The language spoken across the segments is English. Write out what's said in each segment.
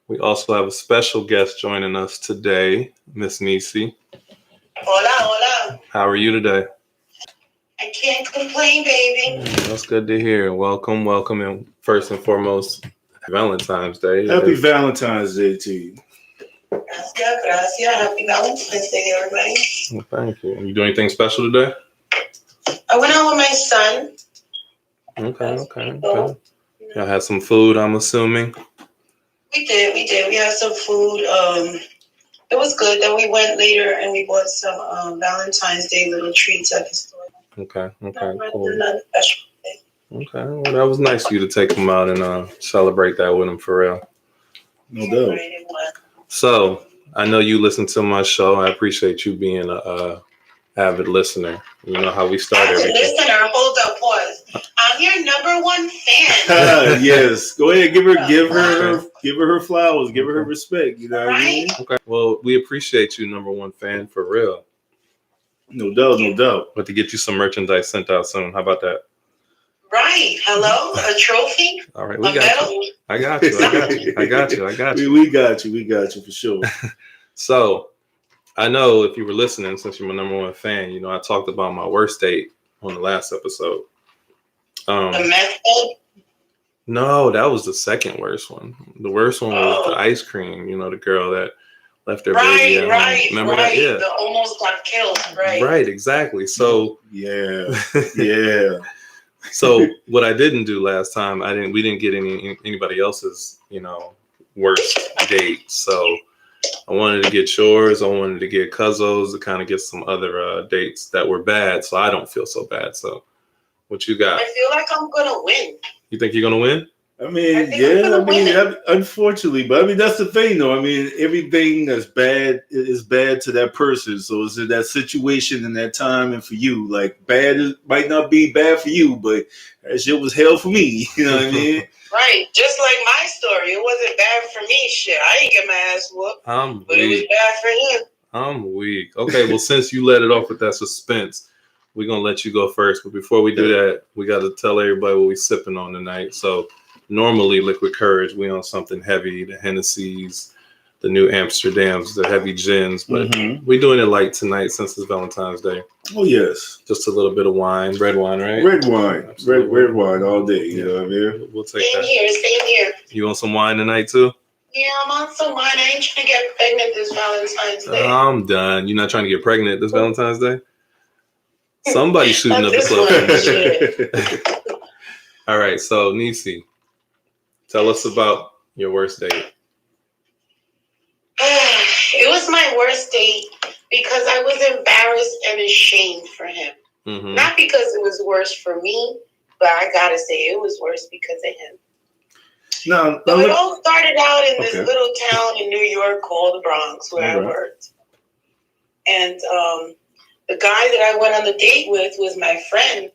We also have a special guest joining us today, Miss Nisi. Hola, hola. How are you today? I can't complain, baby. That's good to hear. Welcome, and first and foremost, Valentine's Day. Happy Valentine's Day to you. Gracias. Happy Valentine's Day, everybody. Well, thank you. You doing anything special today? I went out with my son. Okay. Y'all had some food, I'm assuming. We did. We had some food. It was good. Then we went later and we bought some Valentine's Day little treats at the store. Okay, Not cool. Another special day. Okay, well, that was nice of you to take him out and celebrate that with him for real. No doubt. Right, it was. So, I know you listen to my show. I appreciate you being a avid listener. You know how we start everything. Listener, hold up, pause. I'm your number one fan. Yes, go ahead, give her her flowers, give her her respect. You know what I mean? Okay. Well, we appreciate you, number one fan, for real. No doubt. But to get you some merchandise sent out soon. How about that? Right. Hello, a trophy. All right, A we got medal. you. I got you. We got you for sure. So, I know if you were listening, since you're my number one fan, you know I talked about my worst date on the last episode. The method. No, that was the second worst one. The worst one was the ice cream. You know, the girl that left her baby at home. Right. Remember that? Yeah. The almost got killed. Right. Right, exactly. So Yeah. So what I didn't do last time, we didn't get anybody else's, worst date. So I wanted to get yours. I wanted to get Cuzzo's to kind of get some other dates that were bad, so I don't feel so bad. So what you got? I feel like I'm gonna win. You think you're gonna win? Unfortunately, but that's the thing, though. Everything that's bad is bad to that person. So it's in that situation in that time, and for you, like might not be bad for you, but that shit was hell for me. You know what I mean? Right. Just like my story, it wasn't bad for me. Shit, I didn't get my ass whooped, but it was bad for him. I'm weak. Okay, well, since you let it off with that suspense, we're gonna let you go first. But before we do that, we got to tell everybody what we're sipping on tonight. So. Normally, Liquid Courage, we on something heavy, the Hennessy's, the new Amsterdams, the heavy gins, but we're doing it light tonight since it's Valentine's Day. Oh, yes. Just a little bit of wine, red wine, right? Red wine, red wine all day, you know what I mean? We'll take Same that. here. You want some wine tonight, too? Yeah, I'm on some wine. I ain't trying to get pregnant this Valentine's Day. I'm done. You're not trying to get pregnant this Valentine's Day? Somebody's shooting up the club. All right, so Nisi. Tell us about your worst date. It was my worst date because I was embarrassed and ashamed for him. Mm-hmm. Not because it was worse for me, but I gotta say it was worse because of him. So it all started out in this little town in New York called the Bronx, where I worked. And the guy that I went on the date with was my friend,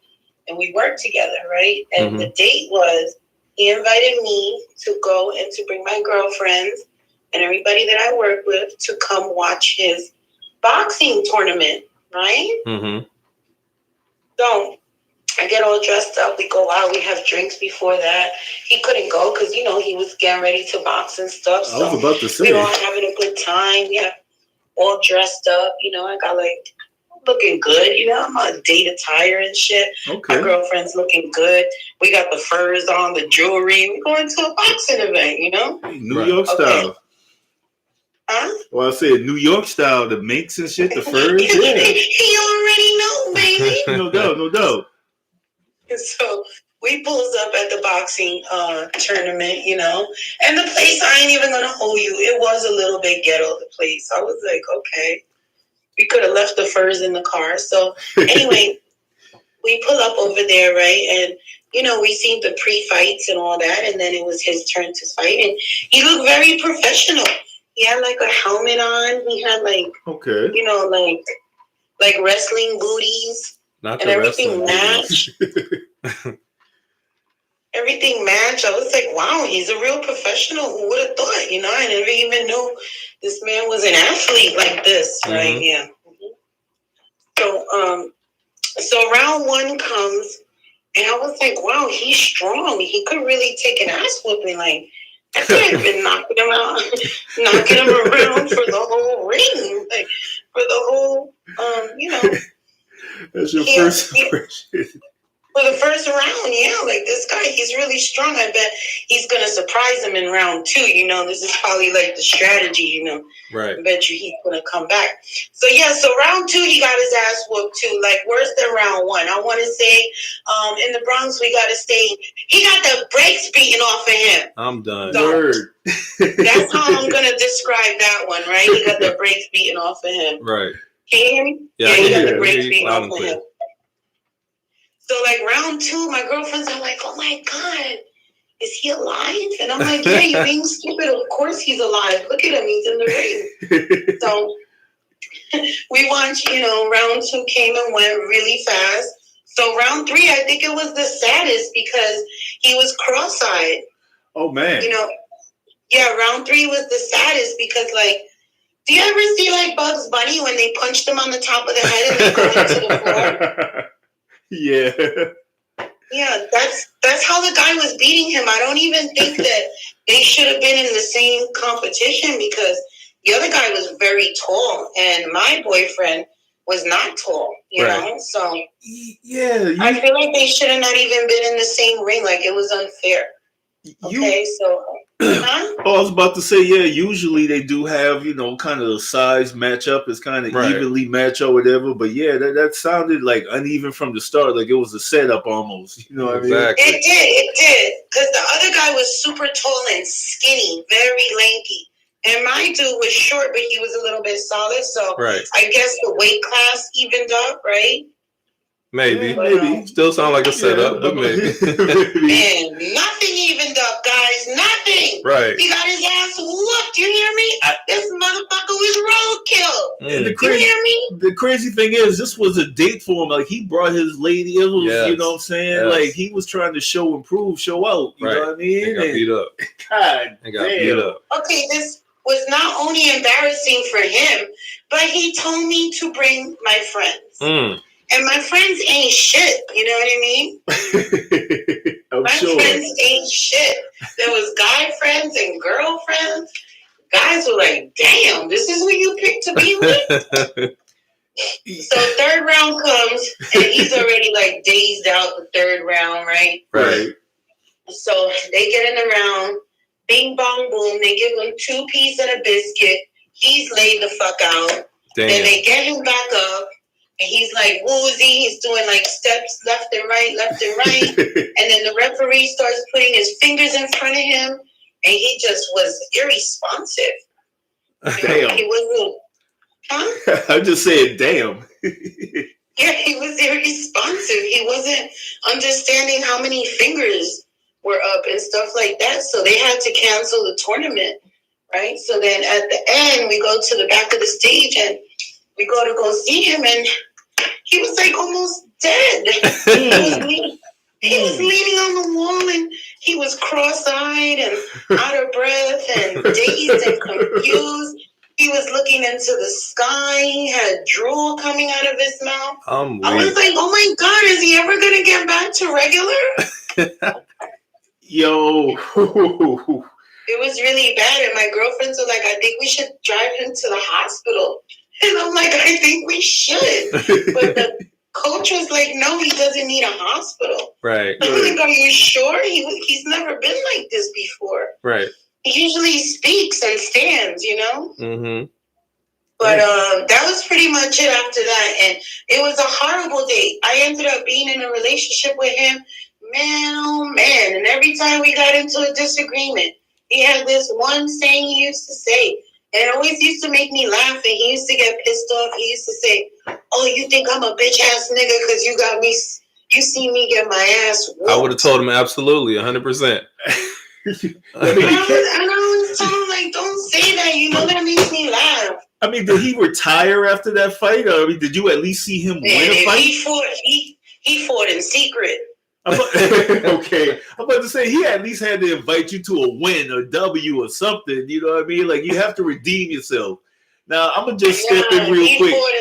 and we worked together, right? And the date was, he invited me to go and to bring my girlfriends and everybody that I work with to come watch his boxing tournament, right? Mm-hmm. So I get all dressed up. We go out. We have drinks before that. He couldn't go because, he was getting ready to box and stuff. So I was about to say. We were all having a good time. Yeah, all dressed up. I got looking good, I'm on date attire and shit. Okay. My girlfriend's looking good. We got the furs on, the jewelry. We're going to a boxing event, New York style. Huh? Well, I said New York style, the minks and shit, the furs. Yeah. He already know, baby. No doubt. So we pulls up at the boxing tournament, and the place, I ain't even gonna hold you. It was a little bit ghetto, the place. I was like, okay. We could have left the furs in the car. So anyway, we pull up over there, right? And, we seen the pre-fights and all that. And then it was his turn to fight. And he looked very professional. He had a helmet on. He had like wrestling booties. Not and everything matched. Everything matched. I was like, wow, he's a real professional. Who would have thought? I never even knew this man was an athlete like this, right? Yeah. So round one comes, and I was like, wow, he's strong. He could really take an ass whooping. I could have been knocking him around for the whole ring, like for the whole, That's your first impression. For the first round, yeah, like this guy, he's really strong. I bet he's gonna surprise him in round 2. This is probably like the strategy. Right. I bet you he's gonna come back. So round 2, he got his ass whooped too, like worse than round 1. I want to say, in the Bronx, we gotta say he got the brakes beaten off of him. I'm done. So, that's how I'm gonna describe that one, right? He got the brakes beaten off of him. Right. Can you hear me? Yeah, he got the brakes beaten off of clear. him. So like round 2, my girlfriends are like, "Oh my God, is he alive?" And I'm like, "Yeah, you're being stupid. Of course he's alive. Look at him. He's in the ring." So we watched, round 2 came and went really fast. So round 3, I think it was the saddest because he was cross-eyed. Oh man. Yeah, round 3 was the saddest because like, do you ever see like Bugs Bunny when they punched him on the top of the head and they go into the floor? Yeah. Yeah, that's how the guy was beating him. I don't even think that they should have been in the same competition because the other guy was very tall and my boyfriend was not tall, you know? So yeah, I feel like they should have not even been in the same ring. Like it was unfair. Okay, so I was about to say, yeah, usually they do have, kind of a size matchup. It's kind of evenly matched or whatever. But yeah, that sounded like uneven from the start. Like it was a setup almost. You know what I mean? It did. Because the other guy was super tall and skinny, very lanky. And my dude was short, but he was a little bit solid. So I guess the weight class evened up, right? Maybe. Still sound like a setup, but maybe. Man, nothing evened up, guys. Nothing. Right. He got his ass whooped. You hear me? This motherfucker was roadkill. And you hear me? The crazy thing is, this was a date for him. Like, he brought his lady. It was, you know what I'm saying? Like, he was trying to show out. You know what I mean? They got beat up. God They got beat up. Okay, this was not only embarrassing for him, but he told me to bring my friends. And my friends ain't shit, you know what I mean? My friends ain't shit. There was guy friends and girlfriends. Guys were like, damn, this is who you picked to be with? So 3rd round comes, and he's already like dazed out the 3rd round, right? Right. So they get in the round, bing, bong, boom. They give him 2 pieces and a biscuit. He's laid the fuck out. Damn. Then they get him back up. And he's like woozy. He's doing like steps left and right. And then the referee starts putting his fingers in front of him. And he just was irresponsive. Damn. He wasn't. Huh? I'm just saying, damn. Yeah, he was irresponsive. He wasn't understanding how many fingers were up and stuff like that. So they had to cancel the tournament. Right? So then at the end, we go to the back of the stage and we go see him, and he was like almost dead. He was leaning on the wall, and he was cross-eyed and out of breath and dazed and confused. He was looking into the sky. He had drool coming out of his mouth. I was like, oh my God, is he ever going to get back to regular? Yo. It was really bad, and my girlfriends were like, I think we should drive him to the hospital. And I'm like, I think we should. But the coach was like, no, he doesn't need a hospital. Right. I'm like, are you sure? He's never been like this before. Right. He usually speaks and stands, Mm-hmm. But that was pretty much it after that. And it was a horrible date. I ended up being in a relationship with him. Man, oh man. And every time we got into a disagreement, he had this one saying he used to say. And it always used to make me laugh, and he used to get pissed off. He used to say, oh, you think I'm a bitch-ass nigga because you see me get my ass whooped. I would have told him absolutely, 100%. And I was telling him, like, don't say that. That makes me laugh. I mean, did he retire after that fight? Or did you at least see him win a fight? He fought in secret. Okay, I'm about to say he at least had to invite you to a win, a W, or something. You know what I mean? Like, you have to redeem yourself. Now, I'm gonna just step in real quick. He fought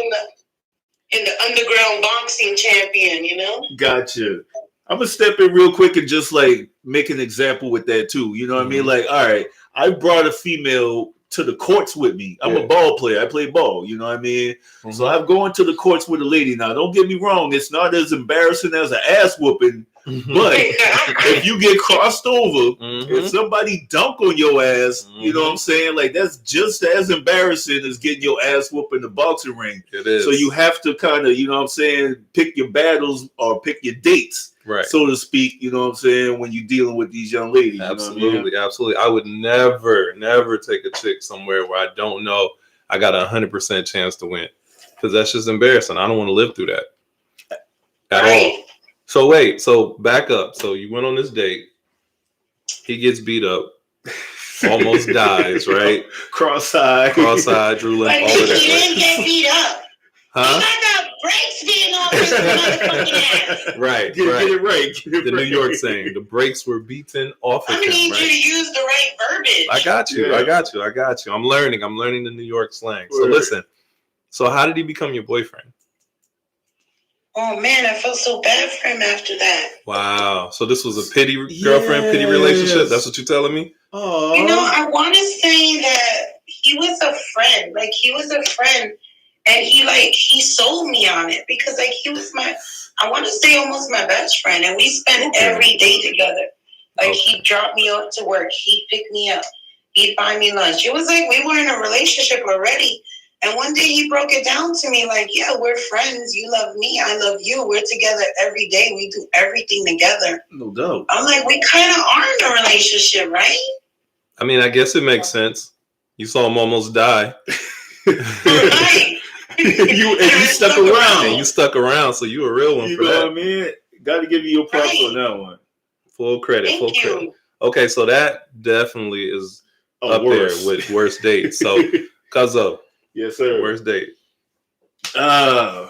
in the underground boxing champion. Gotcha. I'm gonna step in real quick and just like make an example with that too. You know what I mean? Like, all right, I brought a female to the courts with me. I'm a ball player. I play ball. You know what I mean? So I'm going to the courts with a lady. Now, don't get me wrong. It's not as embarrassing as an ass whooping. But if you get crossed over, if somebody dunk on your ass, you know what I'm saying? Like, that's just as embarrassing as getting your ass whooped in the boxing ring. It is. So you have to kind of, you know what I'm saying, pick your battles or pick your dates, right, so to speak, you know what I'm saying, when you're dealing with these young ladies. Absolutely, you know what I mean? absolutely. I would never take a chick somewhere where I don't know I got 100% chance to win. Because that's just embarrassing. I don't want to live through that at all. So wait, so back up. So you went on this date. He gets beat up, almost dies, right? Cross-eyed, drooling, all of that. He didn't get beat up. Huh? He got the brakes being on his motherfucking ass. Right, Get it right. The New York saying, the brakes were beaten off of him. I need right? you to use the right verbiage. I got you. I'm learning the New York slang. So listen. So how did he become your boyfriend? Oh man, I felt so bad for him after that. Wow. So this was a pity girlfriend, pity relationship? That's what you're telling me? Oh. You know, I want to say that he was a friend. Like, he was a friend. And he sold me on it. Because, like, he was I want to say almost my best friend. And we spent every day together. Like, he'd drop me off to work. He'd pick me up. He'd buy me lunch. It was like we were in a relationship already. And one day he broke it down to me like, yeah, we're friends. You love me. I love you. We're together every day. We do everything together. No doubt. I'm like, we kind of are in a relationship, right? I mean, I guess it makes sense. You saw him almost die. Right. you stuck around. And you stuck around, so you a real one for that. You know what I mean? Got to give you your props on that one. Full credit. Thank you. Okay, so that definitely is up there with worst dates. So, Cuzzo. Yes, sir. Worst date. I'll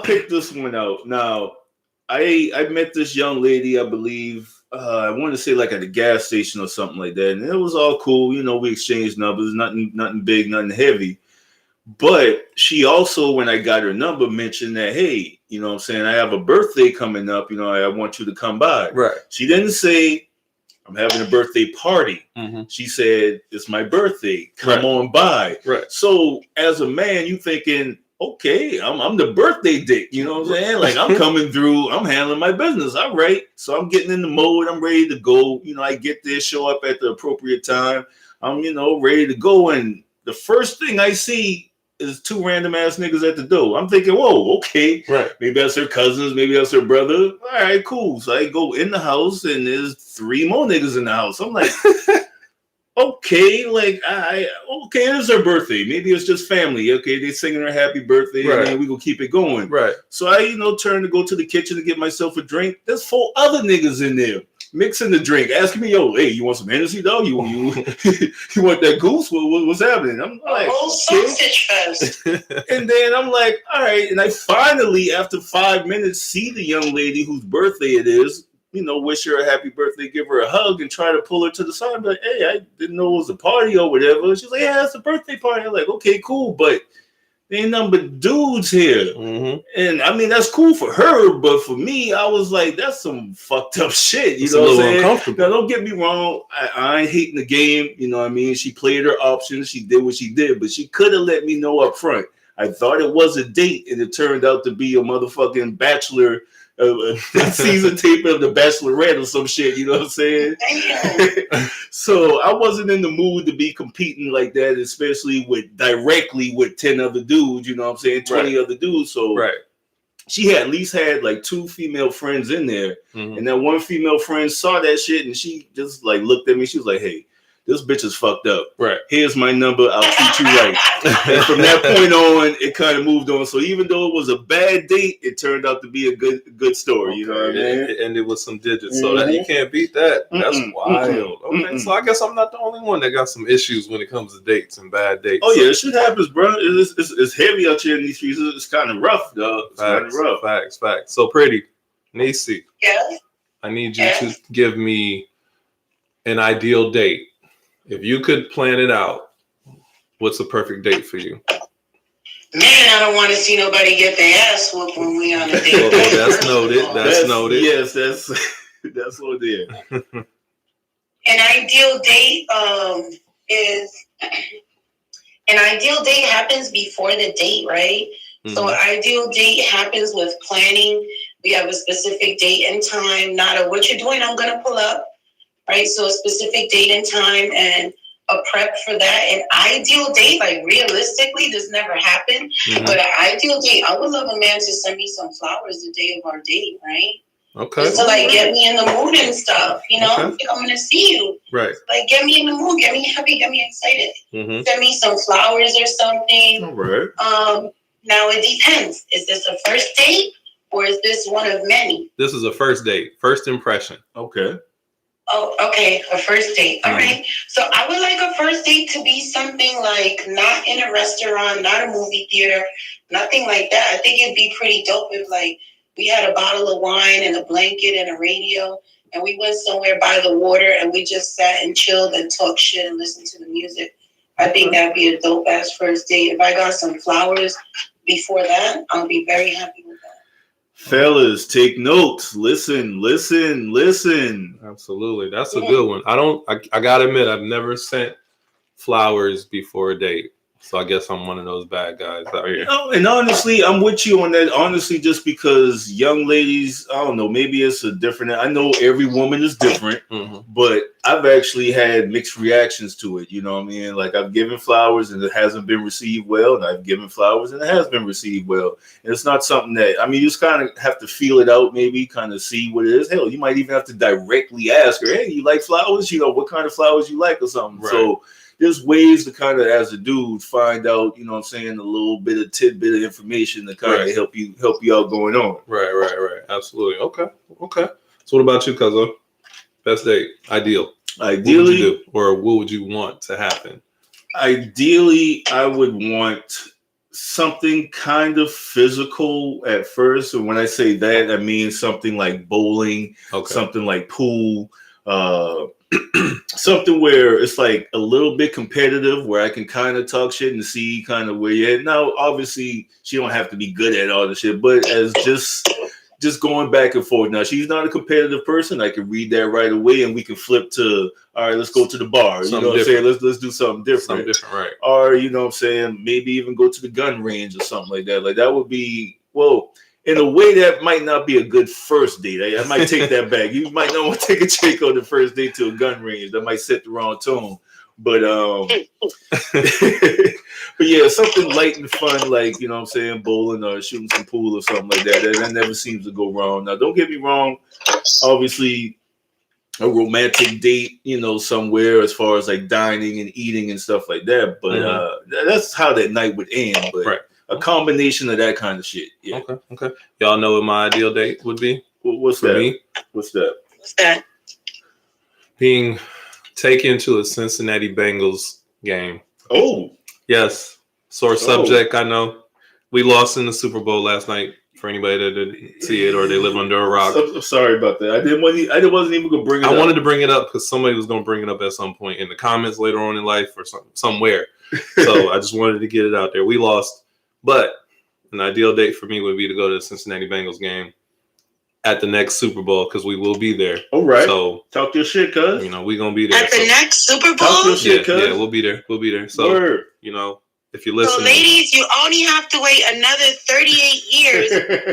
pick this one out. Now, I met this young lady, I believe, I want to say like at a gas station or something like that. And it was all cool. You know, we exchanged numbers, nothing big, nothing heavy. But she also, when I got her number, mentioned that, hey, you know what I'm saying, I have a birthday coming up. You know, I want you to come by. Right. She didn't say, I'm having a birthday party. She said, it's my birthday. Come on by. Right. So as a man, you thinking, okay, I'm the birthday dick. You know what I'm saying? Like, I'm coming through. I'm handling my business. All right. So I'm getting in the mode. I'm ready to go. You know, I get there, show up at the appropriate time. I'm, you know, ready to go. And the first thing I see is two random ass niggas at the door. I'm thinking, whoa, okay. Right. Maybe that's her cousins. Maybe that's her brother. All right, cool. So I go in the house and there's three more niggas in the house. I'm like, okay, like, okay, it is her birthday. Maybe it's just family. Okay, they singing her happy birthday, and then we gonna keep it going. Right. So I, turn to go to the kitchen to get myself a drink. There's four other niggas in there mixing the drink, asking me, yo, hey, you want some Hennessy, dog? You want that goose? What's happening? I'm like, whole sausage fest. And then I'm like, all right. And I finally, after 5 minutes, see the young lady whose birthday it is, wish her a happy birthday, give her a hug, and try to pull her to the side. I'm like, hey, I didn't know it was a party or whatever. She's like, yeah, it's a birthday party. I'm like, okay, cool, but there ain't nothing but dudes here. And I mean, that's cool for her, but for me, I was like, that's some fucked up shit. You know what I'm saying? Uncomfortable. Now, don't get me wrong. I ain't hating the game. You know what I mean? She played her options. She did what she did, but she could have let me know up front. I thought it was a date, and it turned out to be a motherfucking bachelor season tape of The Bachelorette or some shit, you know what I'm saying? So I wasn't in the mood to be competing like that, especially directly with 10 other dudes, you know what I'm saying? 20 other dudes. So she had at least had like 2 female friends in there. And that one female friend saw that shit and she just like looked at me. She was like, hey, this bitch is fucked up. Right. Here's my number. I'll treat you right. And from that point on, it kind of moved on. So even though it was a bad date, it turned out to be a good story. You know what I mean? It ended with some digits. So that you can't beat that. That's wild. Okay, so I guess I'm not the only one that got some issues when it comes to dates and bad dates. Oh, yeah, shit happens, bro. It's heavy out here in these streets. It's kind of rough, dog. It's kind of rough. Facts. So, Pretty, Nisi. Yeah? I need you to give me an ideal date. If you could plan it out, what's a perfect date for you? Man, I don't want to see nobody get their ass whooped when we on a date. Well, that's noted. That's noted. Yes, that's what it is. An ideal date is an ideal date happens before the date, right? Mm-hmm. So an ideal date happens with planning. We have a specific date and time. Not a what you're doing, I'm gonna pull up, right? So a specific date and time and a prep for that. An ideal date, like realistically, this never happened. Mm-hmm. But an ideal date, I would love a man to send me some flowers the day of our date, right? Okay. Just to like get me in the mood and stuff, you know. Okay. I'm gonna see you. Right. Like get me in the mood, get me happy, get me excited. Mm-hmm. Send me some flowers or something. All right. Now it depends. Is this a first date or is this one of many? This is a first date, first impression. Okay. Oh, okay, a first date. All right. So I would like a first date to be something like not in a restaurant, not a movie theater, nothing like that. I think it'd be pretty dope if like we had a bottle of wine and a blanket and a radio and we went somewhere by the water and we just sat and chilled and talked shit and listened to the music. I think that'd be a dope ass first date. If I got some flowers before that, I'll be very happy with that. Fellas, take notes. Listen. Absolutely. That's a good one. I gotta admit, I've never sent flowers before a date. So I guess I'm one of those bad guys out here. No, and honestly, I'm with you on that. Honestly, just because young ladies, I don't know, maybe it's a different. I know every woman is different, but I've actually had mixed reactions to it. You know what I mean? Like I've given flowers and it hasn't been received well, and I've given flowers and it has been received well. And it's not something that you just kind of have to feel it out, maybe kind of see what it is. Hell, you might even have to directly ask her, "Hey, you like flowers? You know what kind of flowers you like or something." Right. So there's ways to kind of, as a dude, find out, you know what I'm saying, a little bit of tidbit of information to kind of help you out going on. Right. Absolutely. Okay. So what about you, Cuzzo? Best date, ideally, what would you do? Or what would you want to happen? Ideally, I would want something kind of physical at first. And when I say that, I mean something like bowling, something like pool, something where it's like a little bit competitive, where I can kind of talk shit and see kind of where you're at. Now, obviously, she don't have to be good at all the shit, but as just going back and forth. Now, she's not a competitive person. I can read that right away, and we can flip to, all right, let's go to the bar. You know what I'm saying? Let's do something different. Something different, right? Or, you know what I'm saying, maybe even go to the gun range or something like that. Like that would be, well, in a way that might not be a good first date. I might take that back. You might not want to take a chick on the first date to a gun range. That might set the wrong tone. But but yeah, something light and fun, like, you know what I'm saying, bowling or shooting some pool or something like that. That never seems to go wrong. Now, don't get me wrong. Obviously, a romantic date, you know, somewhere as far as like dining and eating and stuff like that. But that's how that night would end. But a combination of that kind of shit. Yeah. Okay. Y'all know what my ideal date would be? What's for that? Me? What's that? Being taken to a Cincinnati Bengals game. Oh. Yes. Sore subject, I know. We lost in the Super Bowl last night. For anybody that didn't see it or they live under a rock. I'm sorry about that. I wasn't even going to bring it up. I wanted to bring it up because somebody was going to bring it up at some point in the comments later on in life or somewhere. So I just wanted to get it out there. We lost. But an ideal date for me would be to go to the Cincinnati Bengals game at the next Super Bowl because we will be there. All right. So talk your shit, cuz. You know, we're going to be there. At the next Super Bowl? Talk your shit, cuz. Yeah, we'll be there. So, you know, if you're listening. So, ladies, you only have to wait another 38 years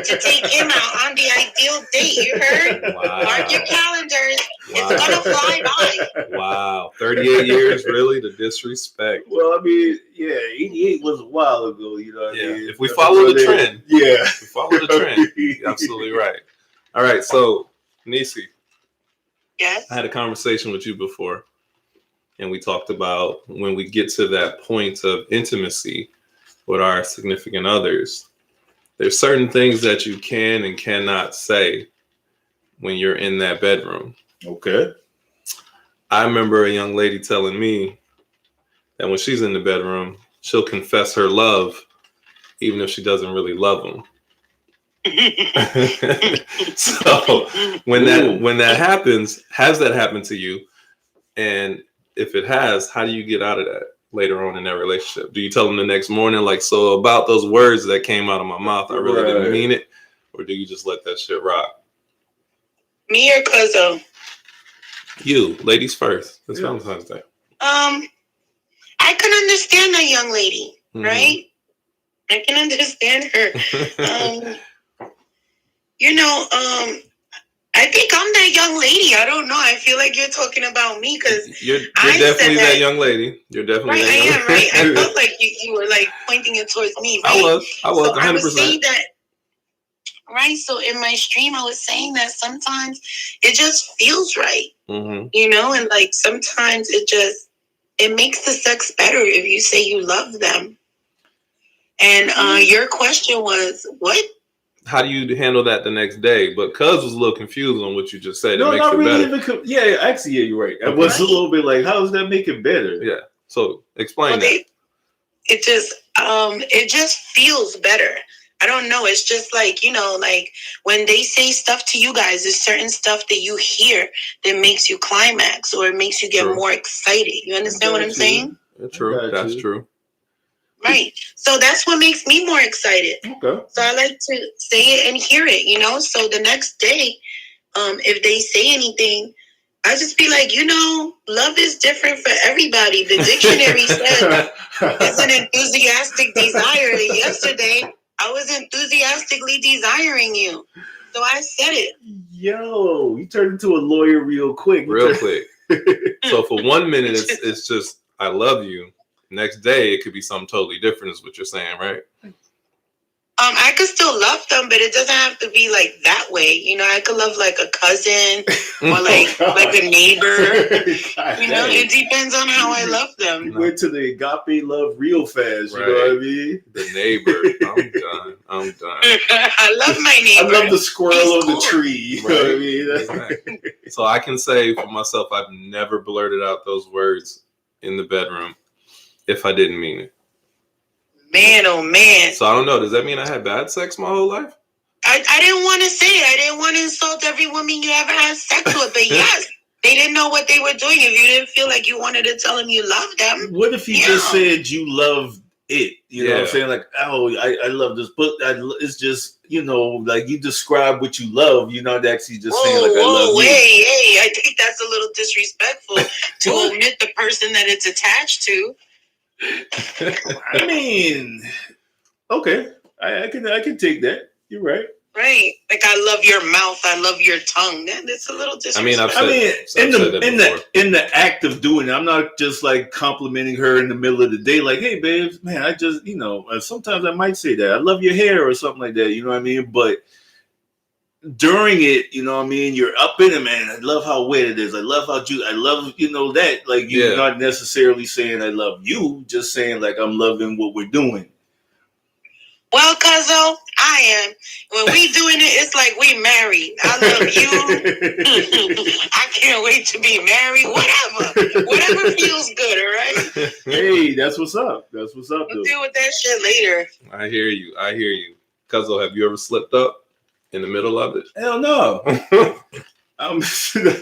to take him out on the ideal date. You heard? Wow. Mark your calendars. Wow. It's going to fly by. Wow. 38 years? Really? The disrespect. Well, I mean, yeah, 88 was a while ago, you know what I mean? If we follow the trend. Yeah. If we follow the trend. You're absolutely right. All right. So, Nisi. Yes? I had a conversation with you before. And we talked about when we get to that point of intimacy with our significant others, there's certain things that you can and cannot say when you're in that bedroom. Okay. I remember a young lady telling me that when she's in the bedroom, she'll confess her love, even if she doesn't really love him. So when that happens, has that happened to you? And if it has, how do you get out of that? later on in that relationship? Do you tell them the next morning, like, so about those words that came out of my mouth, I really didn't mean it? Or do you just let that shit rock? Me or Cuzzo? You, ladies first. It's Valentine's Day. I can understand that young lady, right? I can understand her. I think I'm that young lady. I don't know. I feel like you're talking about me because you're definitely that young lady. You're definitely right. that young I am right. I felt like you were like pointing it towards me. Right? I was so 100%. I was saying that. Right. So in my stream, I was saying that sometimes it just feels right, and like sometimes it makes the sex better if you say you love them. And your question was what? How do you handle that the next day? But Cuz was a little confused on what you just said. No, it makes not it really. better. Actually, you're right. I was a little bit like, how does that make it better? Yeah. So explain that. It just feels better. I don't know. It's just like, like when they say stuff to you guys, there's certain stuff that you hear that makes you climax or it makes you get more excited. You understand what I'm saying? True. That's true. Right. So that's what makes me more excited. Okay. So I like to say it and hear it, So the next day, if they say anything, I just be like, love is different for everybody. The dictionary says it's an enthusiastic desire. Yesterday, I was enthusiastically desiring you. So I said it. Yo, you turned into a lawyer real quick. Quick. So for 1 minute, it's just, I love you. Next day, it could be something totally different is what you're saying, right? I could still love them, but it doesn't have to be like that way. I could love like a cousin or like a neighbor. It depends on how I love them. You went to the agape love real fast. Right. You know what I mean? The neighbor. I'm done. I love my neighbor. I love the squirrel on the tree. You know what I mean? Right. So I can say for myself, I've never blurted out those words in the bedroom if I didn't mean it. Man, oh man. So I don't know. Does that mean I had bad sex my whole life? I didn't want to say it. I didn't want to insult every woman you ever had sex with. But yes, they didn't know what they were doing. If you didn't feel like you wanted to tell them you loved them. What if you just said you love it? You know what I'm saying? Like, oh, I love this book. It's just, like you describe what you love. You're not actually just saying like, I love you. Hey, I think that's a little disrespectful to omit the person that it's attached to. I mean, okay, I can take that. You're right. Right, like I love your mouth, I love your tongue. That's a little disrespectful. In the act of doing it, I'm not just like complimenting her in the middle of the day, like, hey, babe, man, I just, sometimes I might say that I love your hair or something like that. You know what I mean? But during it, you're up in it, man. I love how wet it is. I love how I love, that. Like, you're not necessarily saying I love you, just saying like I'm loving what we're doing. Well, Cuzzo, I am. When we doing it, it's like we married. I love you. I can't wait to be married. Whatever feels good, all right? Hey, that's what's up. We'll deal with that shit later. I hear you. Cuzzo, have you ever slipped up in the middle of it? Hell no. I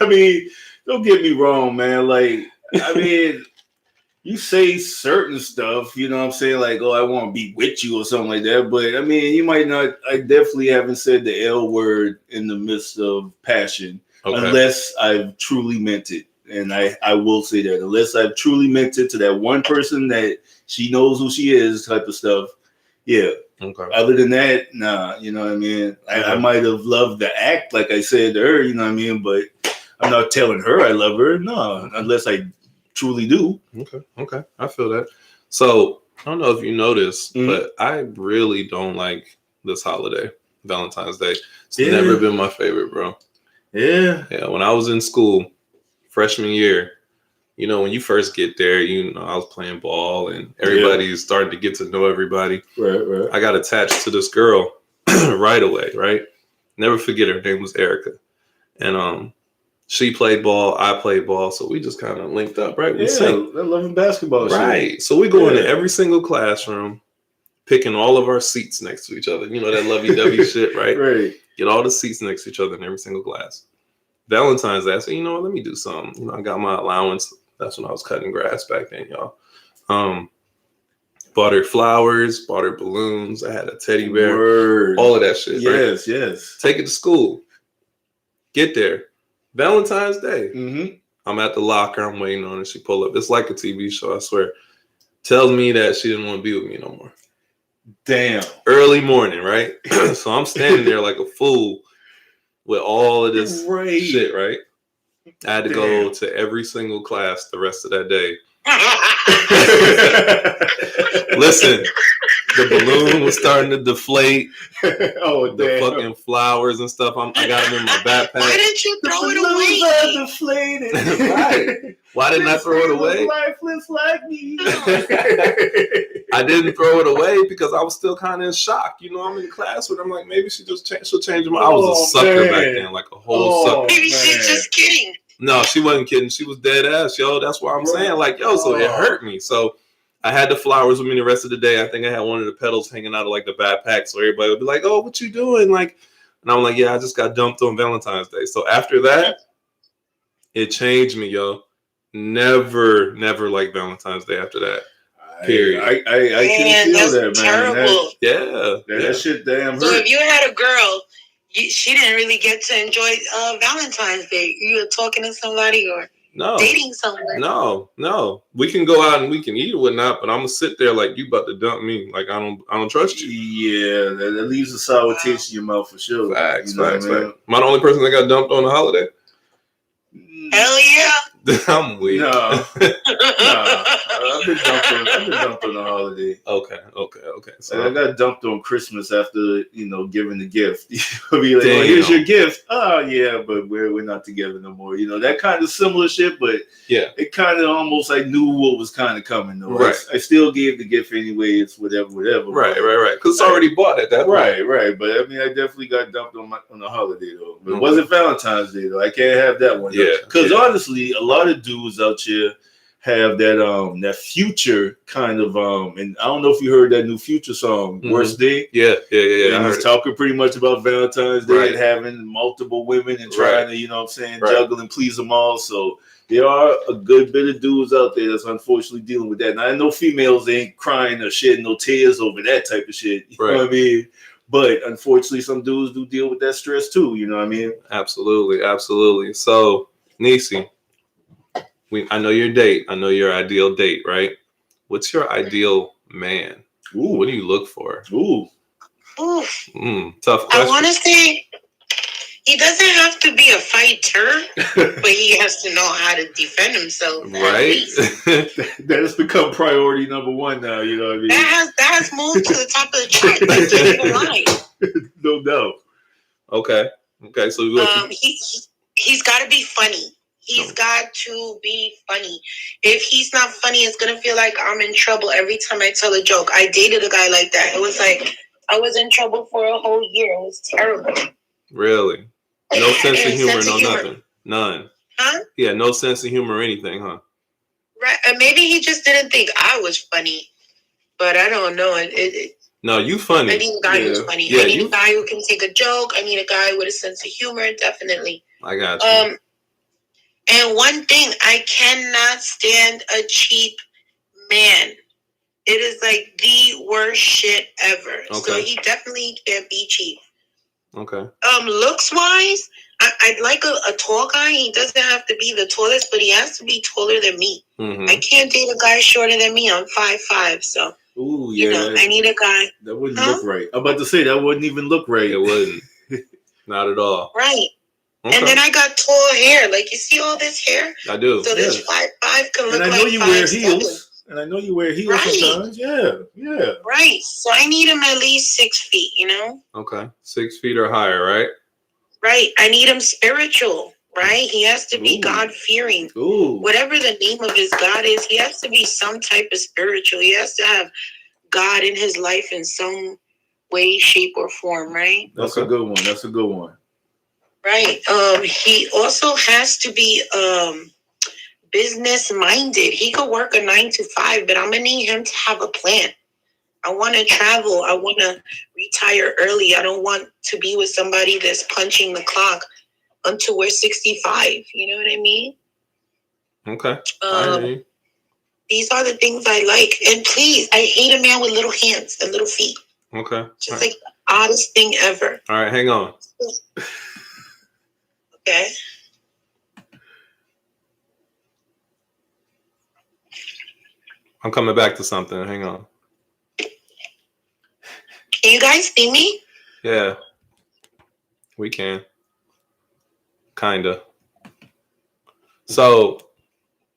mean, don't get me wrong, man. Like, I mean, you say certain stuff, you know what I'm saying? Like, oh, I want to be with you or something like that. But I mean, you might not. I definitely haven't said the L word in the midst of passion, unless I've truly meant it. And I will say that unless I've truly meant it to that one person that she knows who she is, type of stuff. Yeah. Okay. Other than that, nah, you know what I mean? I might have loved the act, like I said to her, you know what I mean? But I'm not telling her I love her. No, unless I truly do. Okay. I feel that. So I don't know if you noticed, but I really don't like this holiday, Valentine's Day. It's never been my favorite, bro. Yeah. When I was in school, freshman year, when you first get there, I was playing ball and everybody's starting to get to know everybody. Right. I got attached to this girl right away, right? Never forget her name was Erica. And she played ball, I played ball, so we just kind of linked up, right? We sang. Loving basketball. Right. Shit. So we go into every single classroom, picking all of our seats next to each other. That lovey-dovey shit, right? Right. Get all the seats next to each other in every single class. Valentine's Day, I said, let me do something. I got my allowance. That's when I was cutting grass back then, y'all. Bought her flowers, bought her balloons. I had a teddy bear, Word. all of that shit. Yes, right? yes. Take it to school. Get there. Valentine's Day. Mm-hmm. I'm at the locker. I'm waiting on her. She pull up. It's like a TV show, I swear. Tells me that she didn't want to be with me no more. Damn. Early morning, right? So I'm standing there like a fool with all of this shit, right? I had to go to every single class the rest of that day. Listen, the balloon was starting to deflate. The fucking flowers and stuff. I got them in my backpack. Why didn't you throw it away? Deflated. Right. Why didn't I throw it away? Lifeless like me. I didn't throw it away because I was still kind of in shock. You know, I'm in class with her. I'm like, maybe she'll change her mind. I was a sucker back then, like a whole sucker. Maybe she's just kidding. No, she wasn't kidding. She was dead ass, yo. That's what I'm saying. Like, yo, so it hurt me. So I had the flowers with me the rest of the day. I think I had one of the petals hanging out of like the backpack. So everybody would be like, oh, what you doing? Like, and I'm like, yeah, I just got dumped on Valentine's Day. So after that, it changed me, yo. Never like Valentine's Day after that. Period. I can feel that, man. Terrible. That shit damn hurt. So if you had a girl, she didn't really get to enjoy Valentine's Day. You were talking to somebody or dating someone. No. We can go out and we can eat or whatnot, but I'm gonna sit there like you about to dump me. Like I don't trust you. Yeah, that leaves a sour taste in your mouth for sure. Facts. Am I the only person that got dumped on the holiday? Hell yeah. I'm weak. No. I've been dumped on the holiday. Okay. So I got dumped on Christmas after, giving the gift. You'll be like, oh, here's your gift. Oh, yeah, but we're not together no more. That kind of similar shit, but yeah, it kind of almost I knew what was kind of coming, though. Right. I still gave the gift anyway. It's whatever. Right. Because it's already bought at that point. Right. But I mean, I definitely got dumped on the holiday, though. But it wasn't Valentine's Day, though. I can't have that one. Yeah. Because honestly, a lot of dudes out here have that Future kind of and I don't know if you heard that new Future song, Worst Day. Yeah. And he's talking pretty much about Valentine's Day and having multiple women and trying to, juggle and please them all. So there are a good bit of dudes out there that's unfortunately dealing with that. And I know females ain't crying or shedding no tears over that type of shit. You know what I mean? But unfortunately, some dudes do deal with that stress too. You know what I mean? Absolutely. So, Nisi, I know your date. I know your ideal date, right? What's your ideal man? Ooh. What do you look for? Ooh. Tough question. I want to say he doesn't have to be a fighter, but he has to know how to defend himself. Right? That has become priority number one now. You know what I mean? That has moved to the top of the chart. Like, keep in mind. No doubt. Okay. So he's got to be funny. He's got to be funny. If he's not funny, it's going to feel like I'm in trouble every time I tell a joke. I dated a guy like that. It was like I was in trouble for a whole year. It was terrible. Really? No sense of humor, humor. Nothing. None. Huh? Yeah, no sense of humor or anything, huh? Right. Maybe he just didn't think I was funny. But I don't know. No, you funny. I need a guy who's funny. Yeah, I need a guy who can take a joke. I need a guy with a sense of humor, definitely. I got you. And one thing, I cannot stand a cheap man. It is like the worst shit ever. Okay. So he definitely can't be cheap. Okay. Looks wise, I'd like a tall guy. He doesn't have to be the tallest, but he has to be taller than me. Mm-hmm. I can't date a guy shorter than me. I'm 5'5", so ooh, yeah. I need a guy. That wouldn't look right. I'm about to say that wouldn't even look right. It wouldn't. Not at all. Right. Okay. And then I got tall hair. Like, you see all this hair? I do. So this 5'5" can look like 5'7". And I know you wear heels. And I know you wear heels sometimes. Yeah. Right. So I need him at least 6 feet, Okay. 6 feet or higher, right? Right. I need him spiritual, right? He has to be God-fearing. Ooh. Whatever the name of his God is, he has to be some type of spiritual. He has to have God in his life in some way, shape, or form, right? That's a good one. Right. He also has to be business minded. He could work a 9 to 5, but I'm gonna need him to have a plan. I want to travel. I want to retire early. I don't want to be with somebody that's punching the clock until we're 65. You know what I mean? Okay. These are the things I like. And please, I hate a man with little hands and little feet. Okay. Just like the oddest thing ever. All right, hang on. Okay. I'm coming back to something. Hang on. Can you guys see me? Yeah. We can. Kinda. So,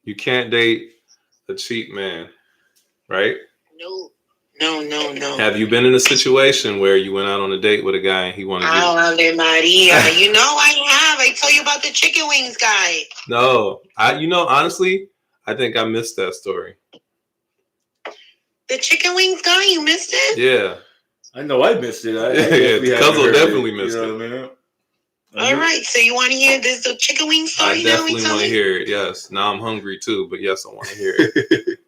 you can't date a cheap man, right? No. Have you been in a situation where you went out on a date with a guy and he wanted you? Ave Maria. You know I have. I told you about the chicken wings guy. No. Honestly, I think I missed that story. The chicken wings guy, you missed it? Yeah. I know I missed it. Cuzzo definitely missed it. You know what I mean? All right, so you want to hear this the chicken wing story? I definitely want to hear it. Yes. Now I'm hungry too, but yes, I want to hear it.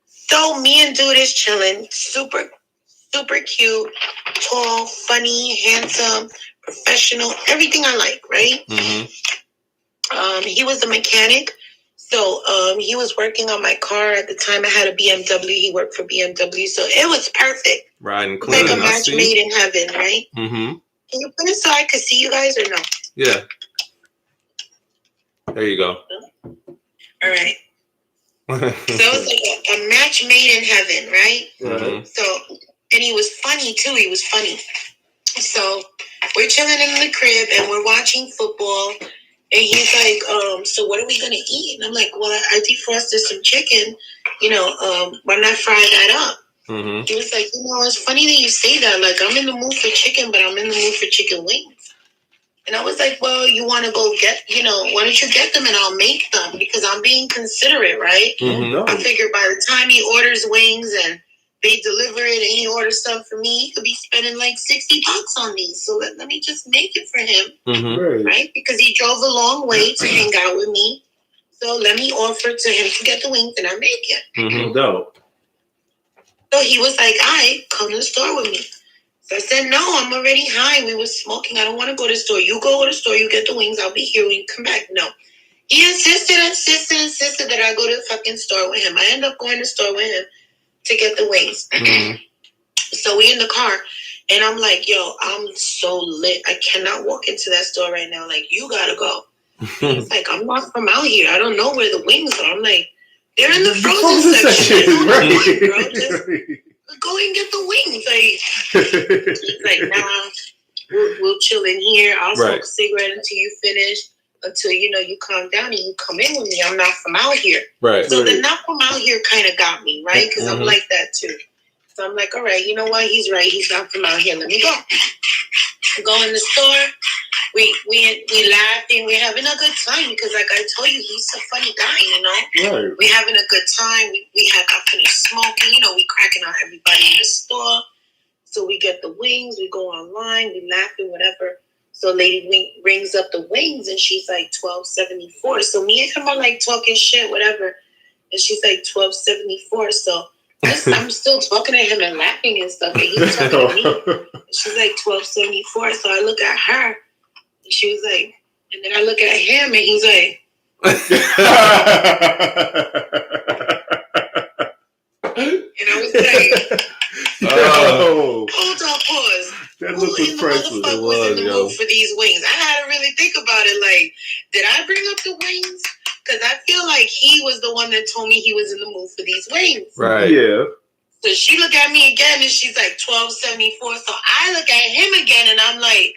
So me and dude is chilling, super cute, tall, funny, handsome, professional, everything I like, right? Mm-hmm. He was a mechanic, so he was working on my car at the time. I had a BMW. He worked for BMW, so it was perfect. Riding clean. Like a match made in heaven, right? Mm-hmm. Can you put it so I could see you guys or no? Yeah. There you go. All right. So it was like a match made in heaven, right? Mm-hmm. So, and he was funny too. He was funny. So we're chilling in the crib and we're watching football. And he's like, so what are we gonna eat? And I'm like, well, I defrosted some chicken. Why not fry that up? Mm-hmm. He was like, it's funny that you say that. Like, I'm in the mood for chicken, but I'm in the mood for chicken wings. And I was like, well, you want to go get, why don't you get them and I'll make them? Because I'm being considerate, right? Mm-hmm. I figured by the time he orders wings and they deliver it and he orders stuff for me, he could be spending like $60 on these. So let me just make it for him, mm-hmm. right? Because he drove a long way to hang out with me. So let me offer to him to get the wings and I make it. Mm-hmm. No doubt. So he was like, all right, come to the store with me. So I said, no, I'm already high. We were smoking. I don't want to go to the store. You go to the store. You get the wings. I'll be here when you come back. No. He insisted that I go to the fucking store with him. I end up going to the store with him to get the wings. Mm-hmm. So we in the car. And I'm like, yo, I'm so lit. I cannot walk into that store right now. Like, you got to go. He's like, I'm not from out here. I don't know where the wings are. I'm like, they're in the frozen section. Right. Bro, just go and get the wings. Like, he's like, nah, we'll chill in here. I'll smoke a cigarette until you finish, until you calm down and you come in with me. I'm not from out here. Right. So the not from out here kind of got me, right? Because Mm-hmm. I'm like that too. So I'm like, all right, you know what? He's right. He's not from out here. Let me go. Go in the store. We laughing. We're having a good time because, like I told you, he's a funny guy. Right. We're having a good time. We got finished smoking. We cracking out everybody in the store. So we get the wings. We go online. We laughing, whatever. So lady rings up the wings and she's like $12.74. So me and him are like talking shit, whatever. And she's like $12.74. So I'm still talking to him and laughing and stuff. And he's talking to me. She's like $12.74. So I look at her. And she was like, and then I look at him and he's like, and I was like, hold on, pause. That Who look was in the priceless. motherfucker was in the mood for these wings? I had to really think about it. Like, did I bring up the wings? Because I feel like he was the one that told me he was in the mood for these wings. Right. Yeah. So she looked at me again and she's like $12.74. So I look at him again and I'm like,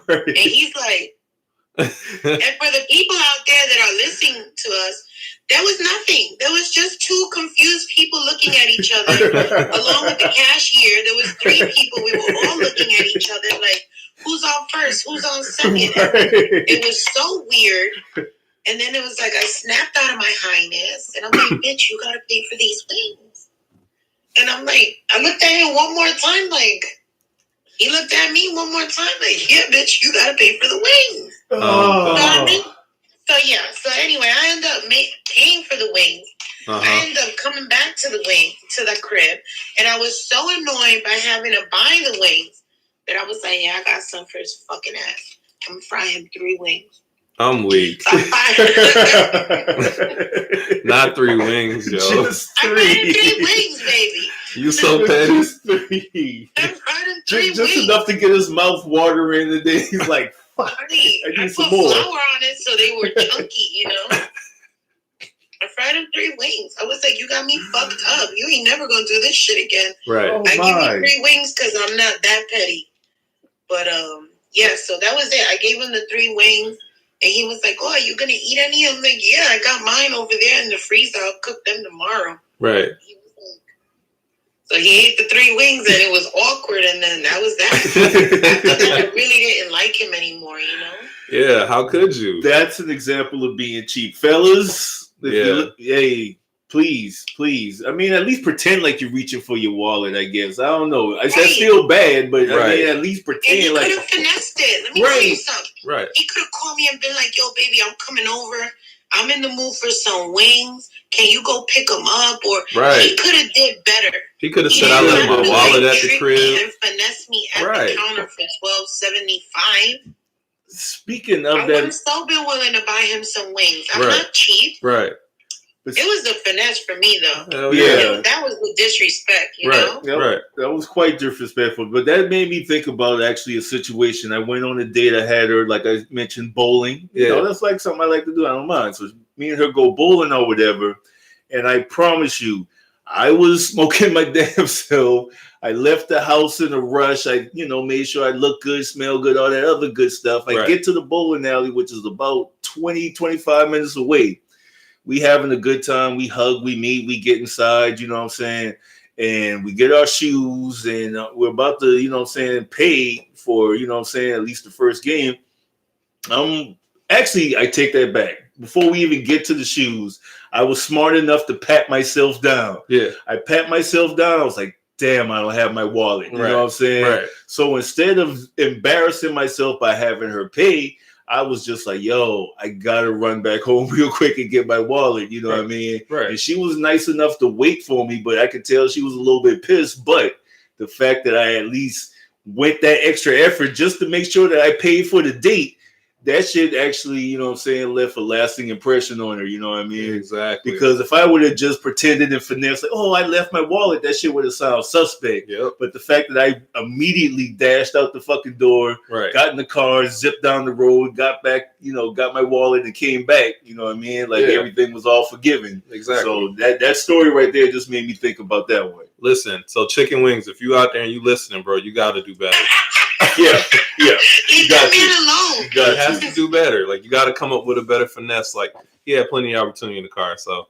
Right. and he's like, and for the people out there that are listening to us, there was nothing. There was just two confused people looking at each other, along with the cashier. There was 3 people. We were all looking at each other like, who's on first? Who's on second? It was so weird. And then it was like I snapped out of my highness. And I'm like, bitch, you got to pay for these wings. And I'm like, I looked at him one more time like, he looked at me one more time like, yeah, bitch, you got to pay for the wings. So anyway, I ended up paying for the wings. I ended up coming back to the crib, and I was so annoyed by having to buy the wings that I was like, yeah, I got some for his fucking ass. I'm frying 3 wings. I'm weak. Not 3 wings, yo. Just I brought him 3 wings, baby. You so petty. Just 3. I brought him 3 Just wings. enough to get his mouth watering, and then he's like, fuck, I I need some put more. flour on it so they were chunky, you know? I fried him 3 wings. I was like, you got me fucked up. You ain't never gonna do this shit again. Right. Oh, I my. give you 3 wings because I'm not that petty. But yeah, so that was it. I gave him the 3 wings, and he was like, "Oh, are you gonna eat any?" I'm like, "Yeah, I got mine over there in the freezer. I'll cook them tomorrow." Right. He was like, so he ate the 3 wings, and it was awkward, and then that was that. After that, I really didn't like him anymore, you know? Yeah, how could you? That's an example of being cheap, fellas. Hey, please. I mean, at least pretend like you're reaching for your wallet. I guess I don't know. I feel bad, but I mean, at least pretend. And he like could have finessed it. Let me tell you something. Right. He could have called me and been like, "Yo, baby, I'm coming over. I'm in the mood for some wings. Can you go pick them up?" Or he could have did better. He could have said, "I left my wallet at the crib." And finesse me at the counter for $12.75. Speaking of I would have still been willing to buy him some wings. I'm not cheap. Right. It was the finesse for me, though. Yeah. That was the disrespect, you know? That was quite disrespectful. But that made me think about actually a situation. I went on a date. I had her, like I mentioned, bowling. You know, that's like something I like to do. I don't mind. So me and her go bowling or whatever. And I promise you, I was smoking my damn self. I left the house in a rush. I, made sure I look good, smell good, all that other good stuff. I get to the bowling alley, which is about 20, 25 minutes away. We having a good time. We hug, we meet, we get inside, you know what I'm saying? And we get our shoes and we're about to, pay for, at least the first game. Actually, I take that back. Before we even get to the shoes, I was smart enough to pat myself down. Yeah. I pat myself down. I was like, damn, I don't have my wallet. You know what I'm saying? Right. So instead of embarrassing myself by having her pay, I was just like, yo, I gotta run back home real quick and get my wallet. You know what I mean? Right. And she was nice enough to wait for me, but I could tell she was a little bit pissed. But the fact that I at least went that extra effort just to make sure that I paid for the date, that shit actually, left a lasting impression on her. You know what I mean? Exactly. Because if I would have just pretended and finessed, like, oh, I left my wallet, that shit would have sounded suspect. Yep. But the fact that I immediately dashed out the fucking door, got in the car, zipped down the road, got back, got my wallet and came back. You know what I mean? Like everything was all forgiven. Exactly. So that story right there just made me think about that one. Listen, so chicken wings, if you out there and you listening, bro, you got to do better. Yeah. Leave that man alone. You have to do better. Like, you got to come up with a better finesse. Like, he had plenty of opportunity in the car. So,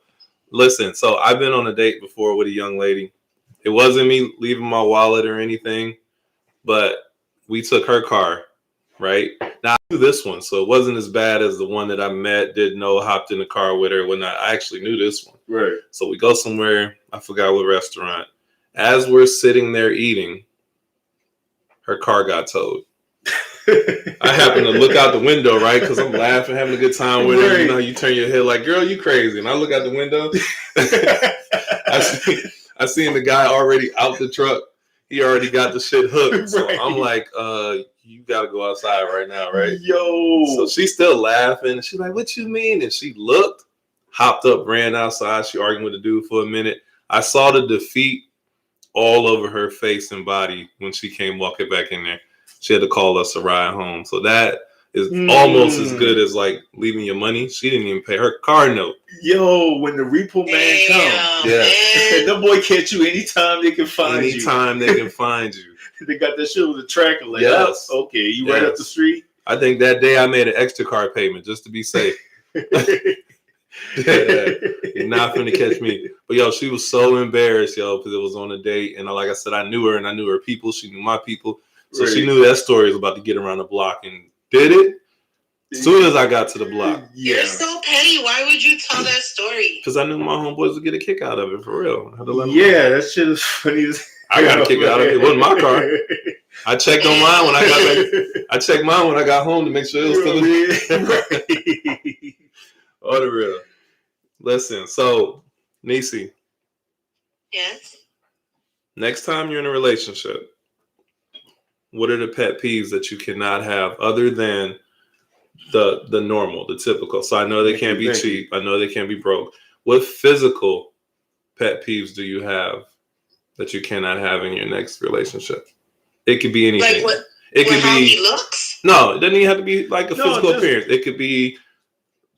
listen. So, I've been on a date before with a young lady. It wasn't me leaving my wallet or anything, but we took her car, right? Now, I knew this one, so it wasn't as bad as the one that I met, didn't know, hopped in the car with her. When I actually knew this one. Right. So, we go somewhere. I forgot what restaurant. As we're sitting there eating, her car got towed. I happen to look out the window, right? Because I'm laughing, having a good time with her. You know, you turn your head like, girl, you crazy. And I look out the window. I seen the guy already out the truck. He already got the shit hooked. So I'm like, you got to go outside right now, right? Yo. So she's still laughing. She's like, what you mean? And she looked, hopped up, ran outside. She arguing with the dude for a minute. I saw the defeat all over her face and body when she came walking back in there. She had to call us a ride home. So that is almost as good as like leaving your money. She didn't even pay her car note. Yo, when the repo man comes, that boy catch you anytime they can find you. Anytime they can find you. They got that shit with a tracker. Like, okay, you right up the street. I think that day I made an extra car payment just to be safe. You're not finna catch me. But yo, she was so embarrassed, yo, because it was on a date. And like I said, I knew her and I knew her people. She knew my people. So she knew that story was about to get around the block and did it as soon as I got to the block. You're so petty. Why would you tell that story? Because I knew my homeboys would get a kick out of it, for real. I had to let them know. That shit is funny. I got a kick out of it. It wasn't my car. I checked on mine when I got back. I checked mine when I got home to make sure it was still in. Oh, the real. Listen, so, Nisi. Yes? Next time you're in a relationship, what are the pet peeves that you cannot have other than the normal, the typical. So I know they can't be cheap. I know they can't be broke. What physical pet peeves do you have that you cannot have in your next relationship? It could be anything. Like what? It could how be he looks. No, it doesn't even have to be like a physical appearance. It could be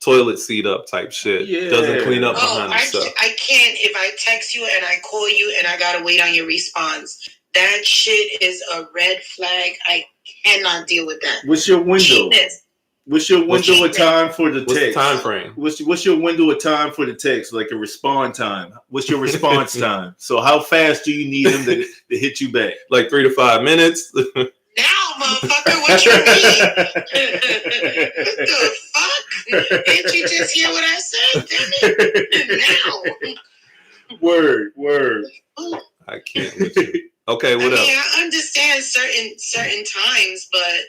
toilet seat up type shit. Yeah. Doesn't clean up behind himself. I can't if I text you and I call you and I gotta wait on your response. That shit is a red flag. I cannot deal with that. What's your window? Cheapness. What's your window of time for the text? What's the time frame? What's your window of time for the text? Like a response time. What's your response time? So how fast do you need them to hit you back? Like 3 to 5 minutes. Now, motherfucker, what you mean? What the fuck? Didn't you just hear what I said? Damn it. Now. Word. I can't with you. Okay, what else? I understand certain times, but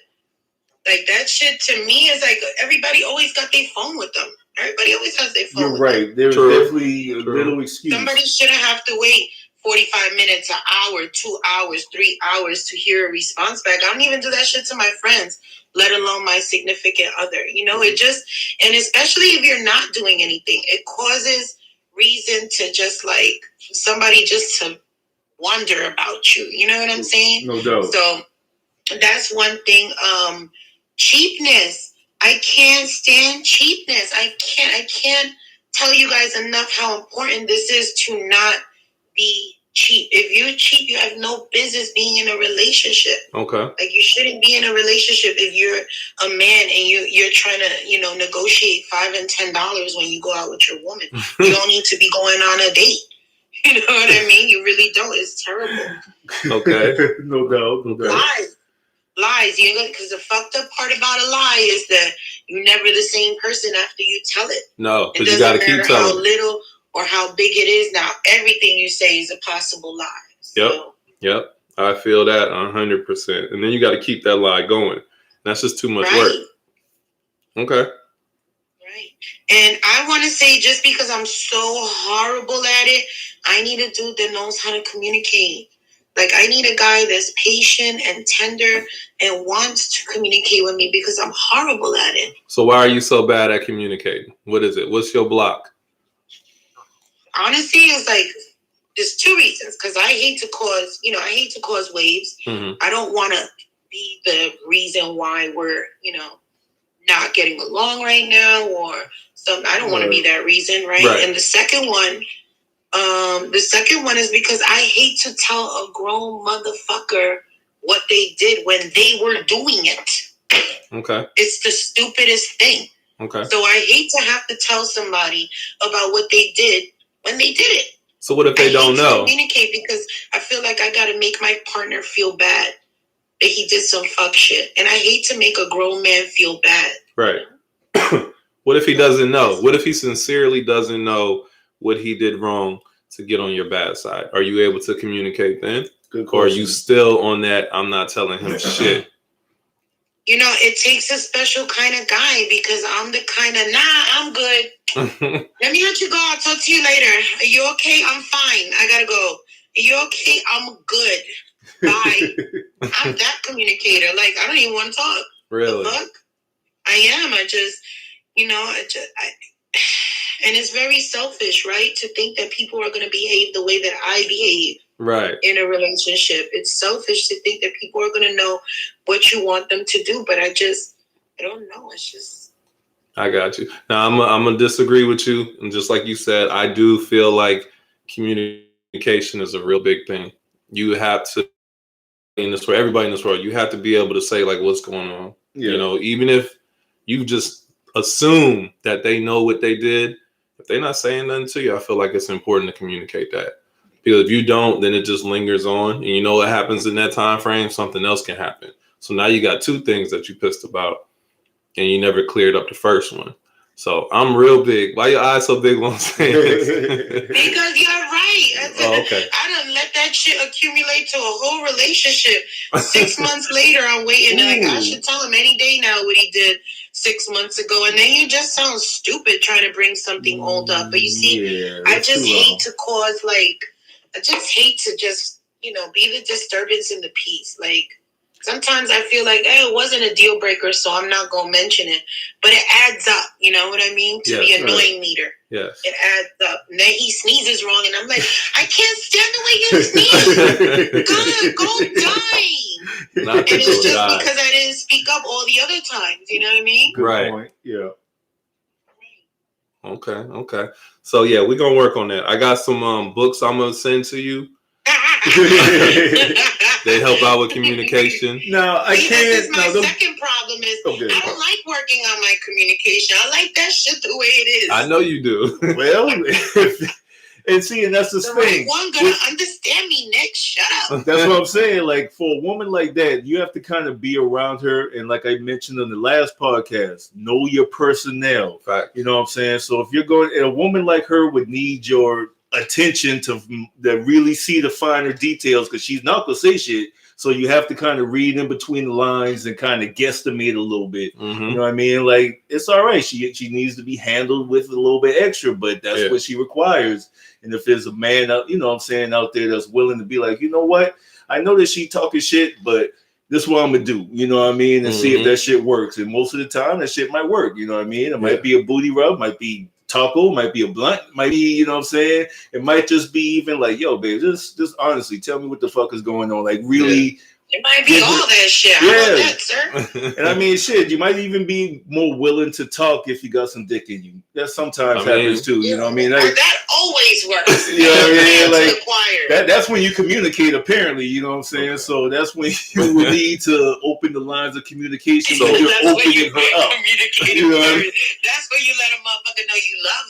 like that shit to me is like everybody always got their phone with them. Everybody always has their phone. You're with right. them. There's definitely a little excuse. Somebody shouldn't have to wait 45 minutes, an hour, 2 hours, 3 hours to hear a response back. I don't even do that shit to my friends, let alone my significant other. You know, it just, and especially if you're not doing anything, it causes reason to just like somebody just to wonder about you. You know what I'm saying? No doubt. So that's one thing. Cheapness. I can't stand cheapness. I can't tell you guys enough how important this is to not be cheap. If you're cheap, you have no business being in a relationship. Okay. Like you shouldn't be in a relationship if you're a man and you're trying to, negotiate $5 and $10 when you go out with your woman. You don't need to be going on a date. You know what I mean? You really don't. It's terrible. Okay. No doubt. Lies. Because the fucked up part about a lie is that you're never the same person after you tell it. No, because you got to keep telling. How little or how big it is now. Everything you say is a possible lie. So. Yep. I feel that 100%. And then you got to keep that lie going. That's just too much work. Okay. Right. And I want to say, just because I'm so horrible at it, I need a dude that knows how to communicate. Like, I need a guy that's patient and tender and wants to communicate with me because I'm horrible at it. So why are you so bad at communicating? What is it? What's your block? Honestly, it's like, there's two reasons. Because I hate to cause waves. Mm-hmm. I don't want to be the reason why we're, not getting along right now or something. I don't want to be that reason, right? And the second one is because I hate to tell a grown motherfucker what they did when they were doing it. Okay. It's the stupidest thing. Okay. So I hate to have to tell somebody about what they did when they did it. So what if they don't know? Communicate because I feel like I got to make my partner feel bad that he did some fuck shit. And I hate to make a grown man feel bad. Right. What if he doesn't know? What if he sincerely doesn't know what he did wrong to get on your bad side? Are you able to communicate then? Or are you still on that, I'm not telling him shit? It takes a special kind of guy because I'm the kind of, I'm good. Let me let you go. I'll talk to you later. Are you okay? I'm fine. I gotta go. Are you okay? I'm good. Bye. I'm that communicator. Like, I don't even want to talk. Really? The fuck? I am. I just, and it's very selfish, right? To think that people are going to behave the way that I behave. Right. In a relationship. It's selfish to think that people are going to know what you want them to do. But I don't know. It's just. I got you. Now, I'm going to disagree with you. And just like you said, I do feel like communication is a real big thing. You have to, everybody in this world, you have to be able to say, like, what's going on. Yeah. Even if you just assume that they know what they did, if they're not saying nothing to you, I feel like it's important to communicate that. Because if you don't, then it just lingers on. And what happens in that time frame? Something else can happen. So now you got two things that you pissed about, and you never cleared up the first one. So I'm real big. Why your eyes so big when I'm saying this? Because you're right. Okay. I done let that shit accumulate to a whole relationship. 6 months later, I'm waiting. Like, I should tell him any day now what he did 6 months ago. And then you just sound stupid trying to bring something old up. But you see, I just hate to cause, I just hate to just, be the disturbance in the peace. Like, Sometimes I feel like, it wasn't a deal breaker, so I'm not going to mention it. But it adds up, you know what I mean? To the annoying meter. Yes. It adds up. And then he sneezes wrong, and I'm like, I can't stand the way you sneeze. God, go die. Not and it's just because I didn't speak up all the other times, you know what I mean? Good point. Yeah. Okay. So yeah, we're gonna work on that. I got some books I'm gonna send to you. They help out with communication. No, I can't. This is my second problem is I don't like working on my communication. I like that shit the way it is. I know you do. Well, and see, and that's the thing. Right one gonna understand me next. Shut up. That's what I'm saying. Like for a woman like that, you have to kind of be around her. And like I mentioned in the last podcast, know your personnel. Fact. You know what I'm saying? So if you're going, a woman like her would need your attention to really see the finer details because she's not gonna say shit. So you have to kind of read in between the lines and kind of guesstimate a little bit. Mm-hmm. You know what I mean? Like it's all right. She needs to be handled with a little bit extra, but that's what she requires. And if there's a man out, you know what I'm saying, out there that's willing to be like, you know what? I know that she talking shit, but this is what I'm gonna do. You know what I mean? And see if that shit works. And most of the time that shit might work. You know what I mean? It might be a booty rub, might be taco, might be a blunt, might be, you know what I'm saying? It might just be even like, yo, babe, just honestly tell me what the fuck is going on. Like really it might be all that shit. How about that, sir? And I mean, shit, you might even be more willing to talk if you got some dick in you. That sometimes happens too. You know what I mean? Like, that always works. You know what I mean? Like that's when you communicate. Apparently, you know what I'm saying. Okay. So that's when you would need to open the lines of communication. So you're opening her up. You know what I mean? That's when you let a motherfucker know you love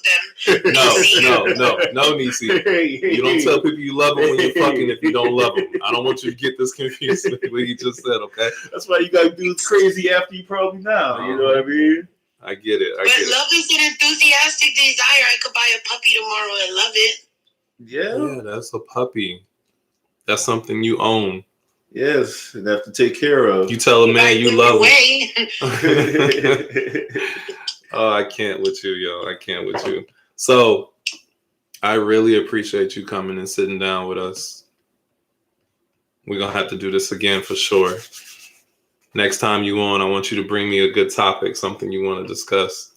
them. No, Nisi. You don't tell people you love them when you're fucking if you don't love them. I don't want you to get this confused with what you just said. Okay. That's why you gotta do crazy after you probably now. You know what I mean? I get it. But love is an enthusiastic desire. I could buy a puppy tomorrow and love it. Yeah, that's a puppy. That's something you own. Yes, and have to take care of. You tell a man you love him. Oh, I can't with you, yo. I can't with you. So, I really appreciate you coming and sitting down with us. We're going to have to do this again for sure. Next time you on, I want you to bring me a good topic, something you want to discuss.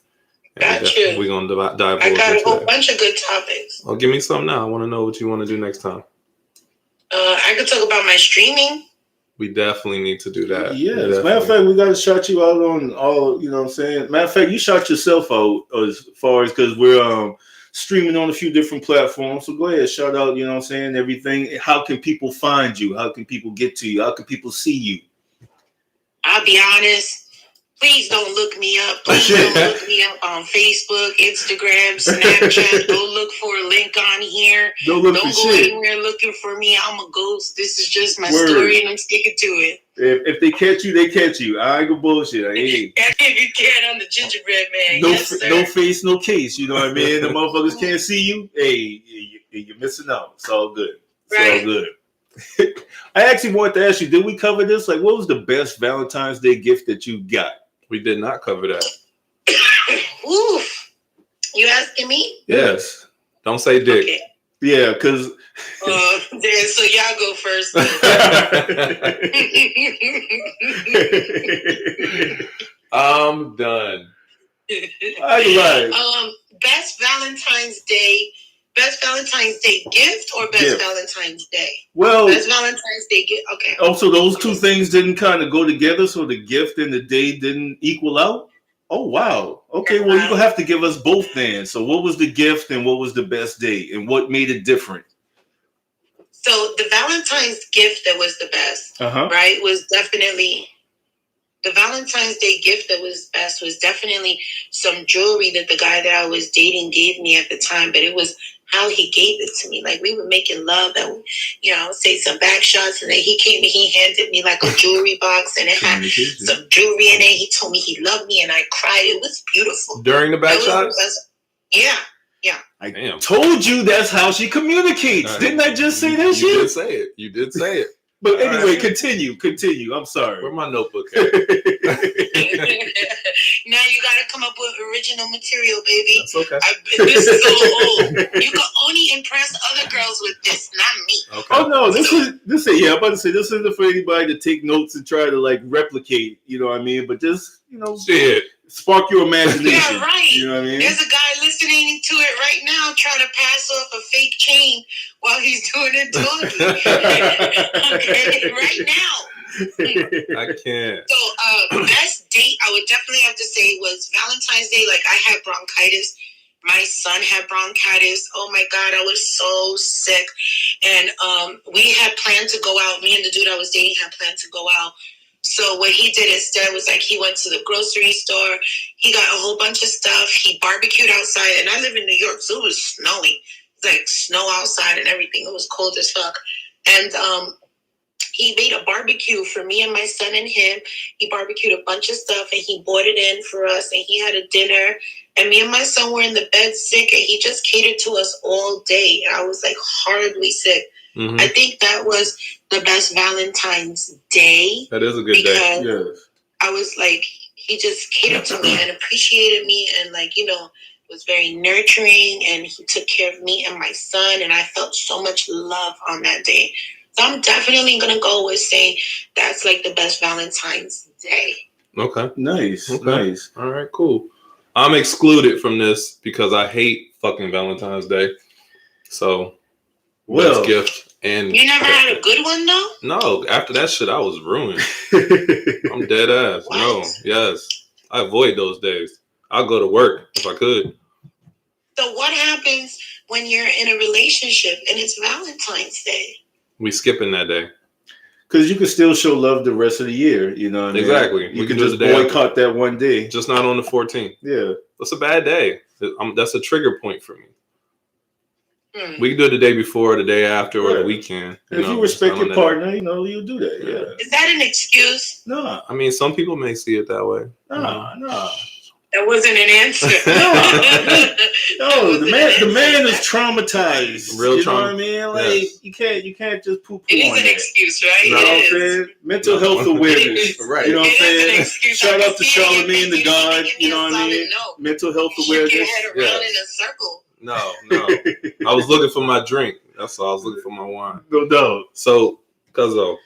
Gotcha. We're going to dive I got a whole bunch of good topics. Oh, give me some now. I want to know what you want to do next time. I could talk about my streaming. We definitely need to do that. Yes. Matter of fact, we got to shout you out on all, you know what I'm saying? Matter of fact, you shout yourself out as far as because we're streaming on a few different platforms. So go ahead, shout out, you know what I'm saying? Everything. How can people find you? How can people get to you? How can people see you? I'll be honest. Please don't look me up. Please don't look me up on Facebook, Instagram, Snapchat. Don't look for a link on here. Don't go anywhere looking for me. I'm a ghost. This is just my story, and I'm sticking to it. If they catch you, they catch you. I ain't gonna bullshit. If you can, I'm the gingerbread man. No face, no case. You know what I mean? The motherfuckers can't see you. Hey, you're missing out. It's all good. It's all good. I actually wanted to ask you, did we cover this? Like, what was the best Valentine's Day gift that you got? We did not cover that. Oof. You asking me? Yes. Don't say dick. Okay. Yeah, because... so y'all go first. I'm done. I lied. Best Valentine's Day gift or best Valentine's Day? Well, best Valentine's Day gift. Okay. Oh, so those two things didn't kind of go together, so the gift and the day didn't equal out? Oh, wow. Okay, well, you're going to have to give us both then. So what was the gift and what was the best day and what made it different? So the Valentine's gift that was the best, right, was definitely... The Valentine's Day gift that was best was definitely some jewelry that the guy that I was dating gave me at the time, but it was how he gave it to me. Like, we were making love and, you know, say some back shots, and then he handed me like a jewelry box, and it had some jewelry in it. He told me he loved me, and I cried. It was beautiful. During the back shots? Yeah. I told you that's how she communicates. Didn't I just say that shit? You did say it. But anyway, continue. I'm sorry. Where my notebook at? Now you gotta come up with original material, baby. That's okay. This is so old. You can only impress other girls with this, not me. Okay. Oh no, this is yeah. I'm about to say this isn't for anybody to take notes and try to like replicate. You know what I mean? But just shit. Spark your imagination. Yeah, right. You know what I mean? There's a guy listening to it right now trying to pass off a fake chain while he's doing it talking. Okay, right now. I can't. So, best date I would definitely have to say was Valentine's Day. Like, I had bronchitis. My son had bronchitis. Oh my God, I was so sick. And we had planned to go out. Me and the dude I was dating had planned to go out. So what he did instead was like he went to the grocery store. He got a whole bunch of stuff. He barbecued outside. And I live in New York, so it was snowing. It was like snow outside and everything. It was cold as fuck. And he made a barbecue for me and my son and him. He barbecued a bunch of stuff and he brought it in for us. And he had a dinner. And me and my son were in the bed sick. And he just catered to us all day. And I was like horribly sick. Mm-hmm. I think that was the best Valentine's Day. That is a good day. Yes. I was like, he just catered to me and appreciated me and like, was very nurturing and he took care of me and my son and I felt so much love on that day. So I'm definitely going to go with saying that's like the best Valentine's Day. Okay. Nice. Okay. Nice. All right, cool. I'm excluded from this because I hate fucking Valentine's Day. So, best gift. And you never had a good one though? No, after that shit, I was ruined. I'm dead ass. What? No, yes. I avoid those days. I'll go to work if I could. So what happens when you're in a relationship and it's Valentine's Day? We skipping that day. Because you can still show love the rest of the year, you know what I mean? Exactly. You can just boycott that one day. Just not on the 14th. Yeah. That's a bad day. That's a trigger point for me. We can do it the day before, the day after, or the weekend. If you respect your partner, you do that. Yeah. Is that an excuse? No. I mean, some people may see it that way. No. That wasn't an answer. No, the man is traumatized. Real you know what I mean? Like you can't just poo-poo it is on an that. excuse, right? You know what I'm saying? Mental health awareness. Right. You know what I'm saying? Shout out to Charlamagne the God. You know what I mean? No. Mental health awareness. You head around in a circle. No. I was looking for my drink. That's all. I was looking for my wine. No doubt. So, Cuzzo,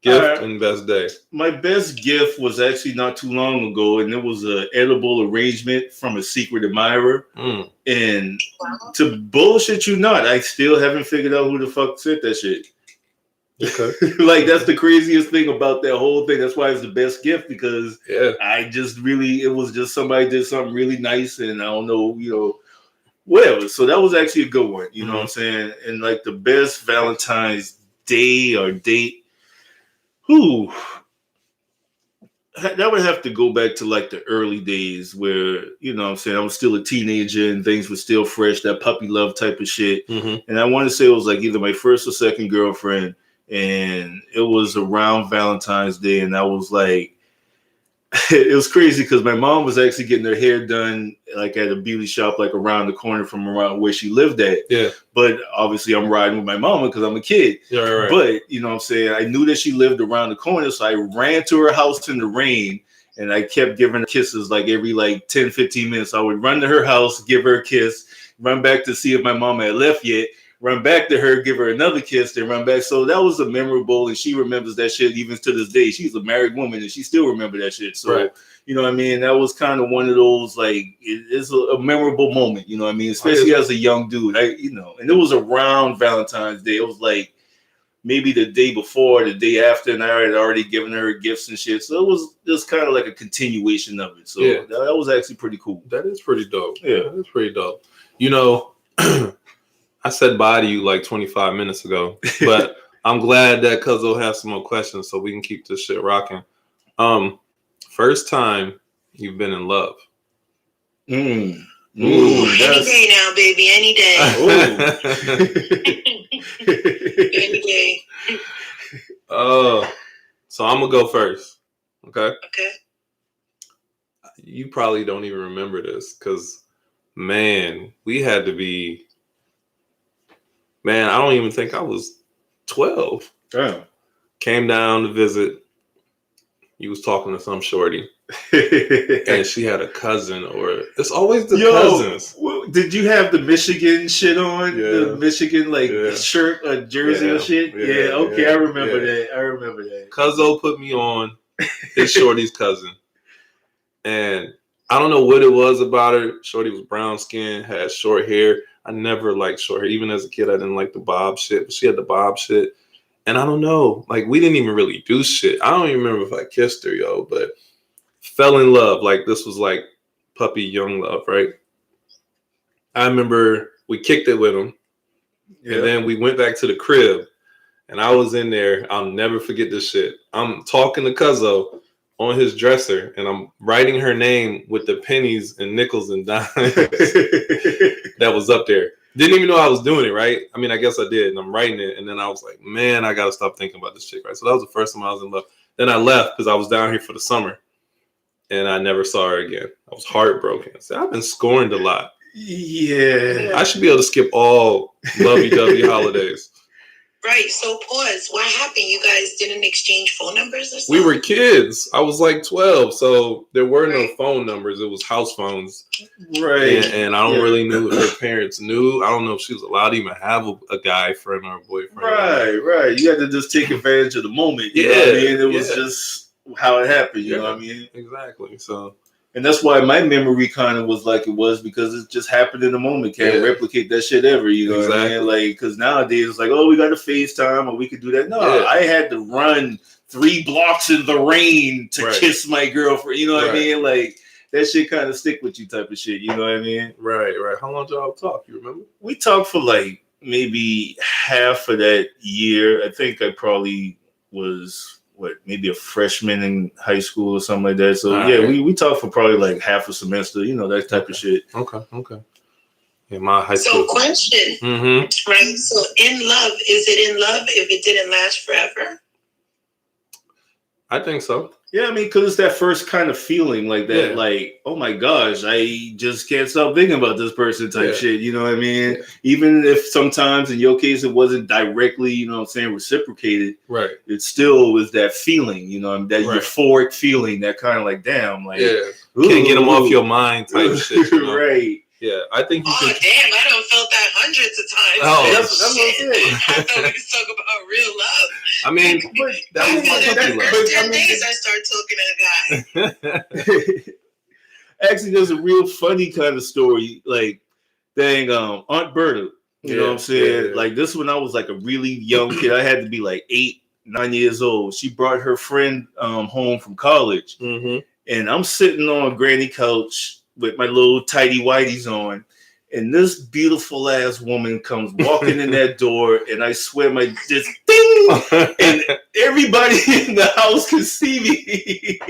gift and best day. My best gift was actually not too long ago, and it was an edible arrangement from a secret admirer. And to bullshit you not, I still haven't figured out who the fuck sent that shit. Okay. Like, that's the craziest thing about that whole thing. That's why it's the best gift, because it was just somebody did something really nice, and I don't know, whatever. So that was actually a good one. You know what I'm saying? And like the best Valentine's Day or date, that would have to go back to like the early days where, I was still a teenager and things were still fresh, that puppy love type of shit. And I want to say it was like either my first or second girlfriend, and it was around Valentine's Day, and I was like, it was crazy because my mom was actually getting her hair done like at a beauty shop like around the corner from around where she lived at. Yeah. But obviously I'm riding with my mama because I'm a kid. Yeah, right. But you know what I'm saying? I knew that she lived around the corner, so I ran to her house in the rain and I kept giving her kisses like every 10, 15 minutes. I would run to her house, give her a kiss, run back to see if my mama had left yet, run back to her, give her another kiss, then run back. So that was a memorable, and she remembers that shit even to this day. She's a married woman, and she still remembers that shit. So, you know what I mean? That was kind of one of those, it's a memorable moment, you know what I mean? Especially as a young dude, and it was around Valentine's Day. It was like maybe the day before, the day after, and I had already given her gifts and shit. So it was just kind of like a continuation of it. So that was actually pretty cool. That is pretty dope. Yeah. That is pretty dope. I said bye to you like 25 minutes ago, but I'm glad that Cuzzo has some more questions so we can keep this shit rocking. First time you've been in love. Any day now, baby. Any day. Any day. So I'm gonna go first. Okay. Okay. You probably don't even remember this because, man, we had to be. Man, I don't even think I was 12. Damn. Came down to visit. you was talking to some shorty, and she had a cousin, or it's always the cousins. Did you have the Michigan shit on? Yeah. The Michigan shirt or jersey or shit? Yeah, okay, I remember that. Cuzzo put me on his shorty's cousin. And I don't know what it was about her. Shorty was brown skin, had short hair. I never liked short hair. Even as a kid, I didn't like the bob shit, but she had the bob shit. And I don't know, like we didn't even really do shit. I don't even remember if I kissed her, yo, but fell in love. Like this was like puppy young love, right? I remember we kicked it with him. Yeah. And then we went back to the crib and I was in there. I'll never forget this shit. I'm talking to Cuzzo on his dresser and I'm writing her name with the pennies and nickels and dimes that was up there. Didn't even know I was doing it, right? I mean, I guess I did. And I'm writing it. And then I was like, man, I got to stop thinking about this chick, right? So that was the first time I was in love. Then I left because I was down here for the summer. And I never saw her again. I was heartbroken. So I've been scorned a lot. Yeah. I should be able to skip all lovey-dovey holidays. Right. So pause. What happened? You guys didn't exchange phone numbers or something? We were kids. I was like 12. So there were no phone numbers. It was house phones. Right. And I don't really know if her parents knew. I don't know if she was allowed to even have a guy friend or a boyfriend. Right. You had to just take advantage of the moment. You know what I mean? It was just how it happened. You know what I mean? Exactly. So. And that's why my memory kind of was like it was because it just happened in the moment. Can't replicate that shit ever. You know what I mean? Like, because nowadays it's like, oh, we got a FaceTime or we could do that. No, I had to run 3 blocks in the rain to kiss my girlfriend. You know what I mean? Like, that shit kind of stick with you type of shit. You know what I mean? Right. How long did y'all talk? You remember? We talked for like maybe half of that year. I think I probably was... maybe a freshman in high school or something like that. So we talked for probably like half a semester, you know, that type of shit. Okay. Yeah, my high school. So question, right? So in love, is it in love if it didn't last forever? I think so. Yeah, I mean, because it's that first kind of feeling like that, like, oh my gosh, I just can't stop thinking about this person type shit. You know what I mean? Yeah. Even if sometimes in your case it wasn't directly, you know what I'm saying, reciprocated. Right. It still was that feeling, you know, that euphoric feeling, that kind of like, damn, like, can't get them off your mind type shit. You know? Right. Yeah, I think you can. Damn, I done felt that hundreds of times. Oh, that's what I'm saying. I thought we was talking about real love. I mean, that was my puppy love. First 10 days I start talking to a guy. Actually, there's a real funny kind of story. Like, dang, Aunt Berta, you know what I'm saying? Yeah. Like, this when I was like a really young kid. I had to be like 8, 9 years old. She brought her friend home from college. And I'm sitting on a granny couch with my little tighty whities on, and this beautiful ass woman comes walking in that door, and I swear my just ding, and everybody in the house can see me,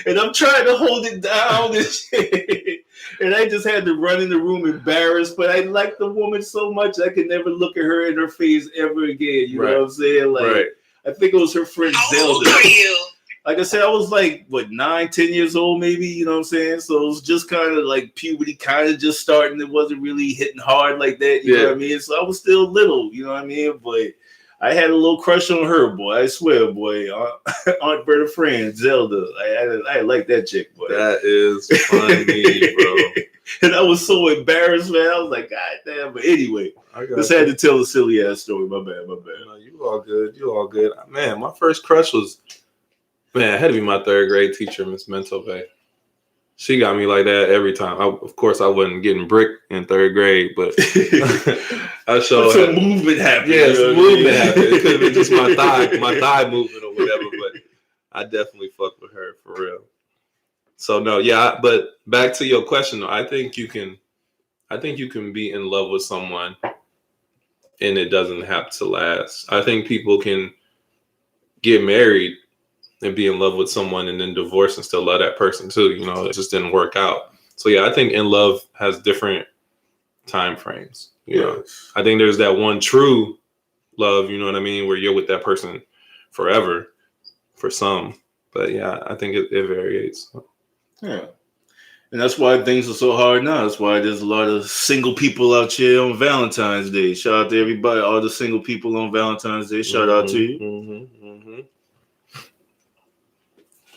and I'm trying to hold it down and shit, and I just had to run in the room embarrassed, but I liked the woman so much I could never look at her in her face ever again. You know what I'm saying? Like, I think it was her friend Zelda. How old are you? Like I said, I was like, 9, 10 years old, maybe, you know what I'm saying? So it was just kind of like puberty kind of just starting. It wasn't really hitting hard like that, you know what I mean? So I was still little, you know what I mean? But I had a little crush on her, boy. I swear, boy. Aunt Berta friend, Zelda. I like that chick, boy. That is funny, bro. And I was so embarrassed, man. I was like, God damn. But anyway, just had to tell a silly ass story. My bad. No, you all good. Man, my first crush was... Man, it had to be my 3rd grade teacher, Miss Mentove. She got me like that every time. Of course, I wasn't getting bricked in 3rd grade, but I showed some movement happened. Yeah, some movement happened. It could have been just my thigh movement or whatever, but I definitely fucked with her for real. So no, but back to your question though, I think you can be in love with someone and it doesn't have to last. I think people can get married and be in love with someone and then divorce and still love that person too. You know, it just didn't work out. So yeah, I think in love has different time frames. You know, I think there's that one true love, you know what I mean, where you're with that person forever for some. But yeah, I think it varies. Yeah. And that's why things are so hard now. That's why there's a lot of single people out here on Valentine's Day. Shout out to everybody, all the single people on Valentine's Day. Shout out to you.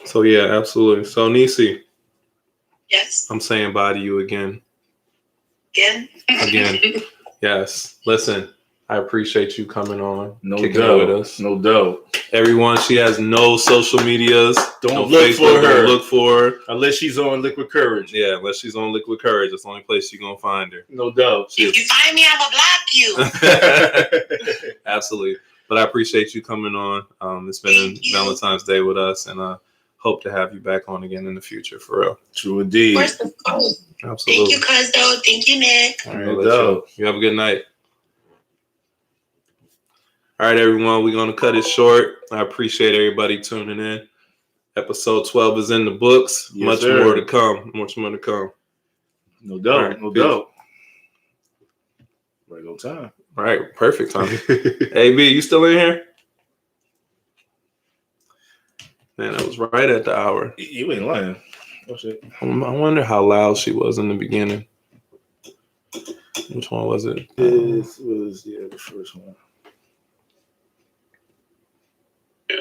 So yeah, absolutely. So Nisi, Yes. I'm saying bye to you again. Again. Yes. Listen, I appreciate you coming on. No kicking doubt. it with us. No doubt. Everyone, she has no social medias. Don't no look Facebook, for her. Don't look for her. Unless she's on Liquid Courage. Yeah, unless she's on Liquid Courage. That's the only place you're going to find her. No doubt. If you find me, I'm going to block you. Absolutely. But I appreciate you coming on. It's been Valentine's Day with us, and I hope to have you back on again in the future, for real. True indeed. Of course. Absolutely. Thank you, Cuzzo. Thank you, Nick. All right, No doubt. you have a good night. All right, everyone, we're going to cut it short. I appreciate everybody tuning in. Episode 12 is in the books. Yes, Much sir. more to come. Much more to come. No doubt. All right, no peace. doubt. Right on time. All right, perfect time. AB, you still in here? Man, that was right at the hour. You ain't lying. Oh, shit. I wonder how loud she was in the beginning. Which one was it? This was, the first one. Yeah.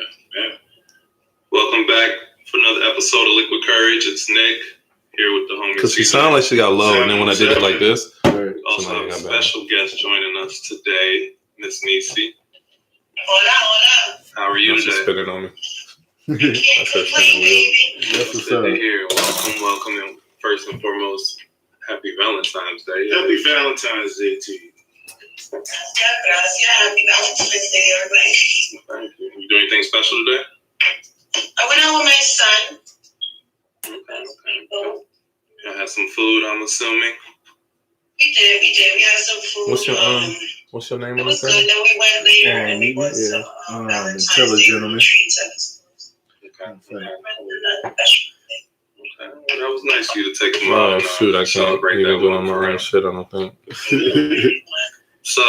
Welcome back for another episode of Liquid Courage. It's Nick here with the homie. Because she sounded like she got low, and then when I did it like this, Right. also have a special guest joining us today, Miss Nisi. Hola. How are you today? She's spinning on me. Can't complain, baby. That's what's Good up. to hear. Welcome, and first and foremost, happy Valentine's Day. Happy Valentine's Day to you. Gracias. Happy Valentine's Day, everybody. Thank you. You doing anything special today? I went out with my son. Okay. Y'all had some food, I'm assuming. We did. We had some food. What's your name It on was the good. Then we went later and it was Yeah. Valentine's Tell a Day gentleman. treats us. Okay. Okay. Well, that was nice of you to take them Oh, out. shoot, I can't celebrate even that do with on them my for own real. shit, I don't think. So,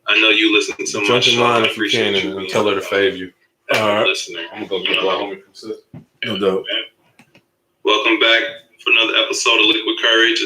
I know you listen to my Jump in show. line I if you appreciate can you and tell her to fave you. Alright. listening. I'm going to go get my homie from Sis. No doubt. Welcome back for another episode of Liquid Courage.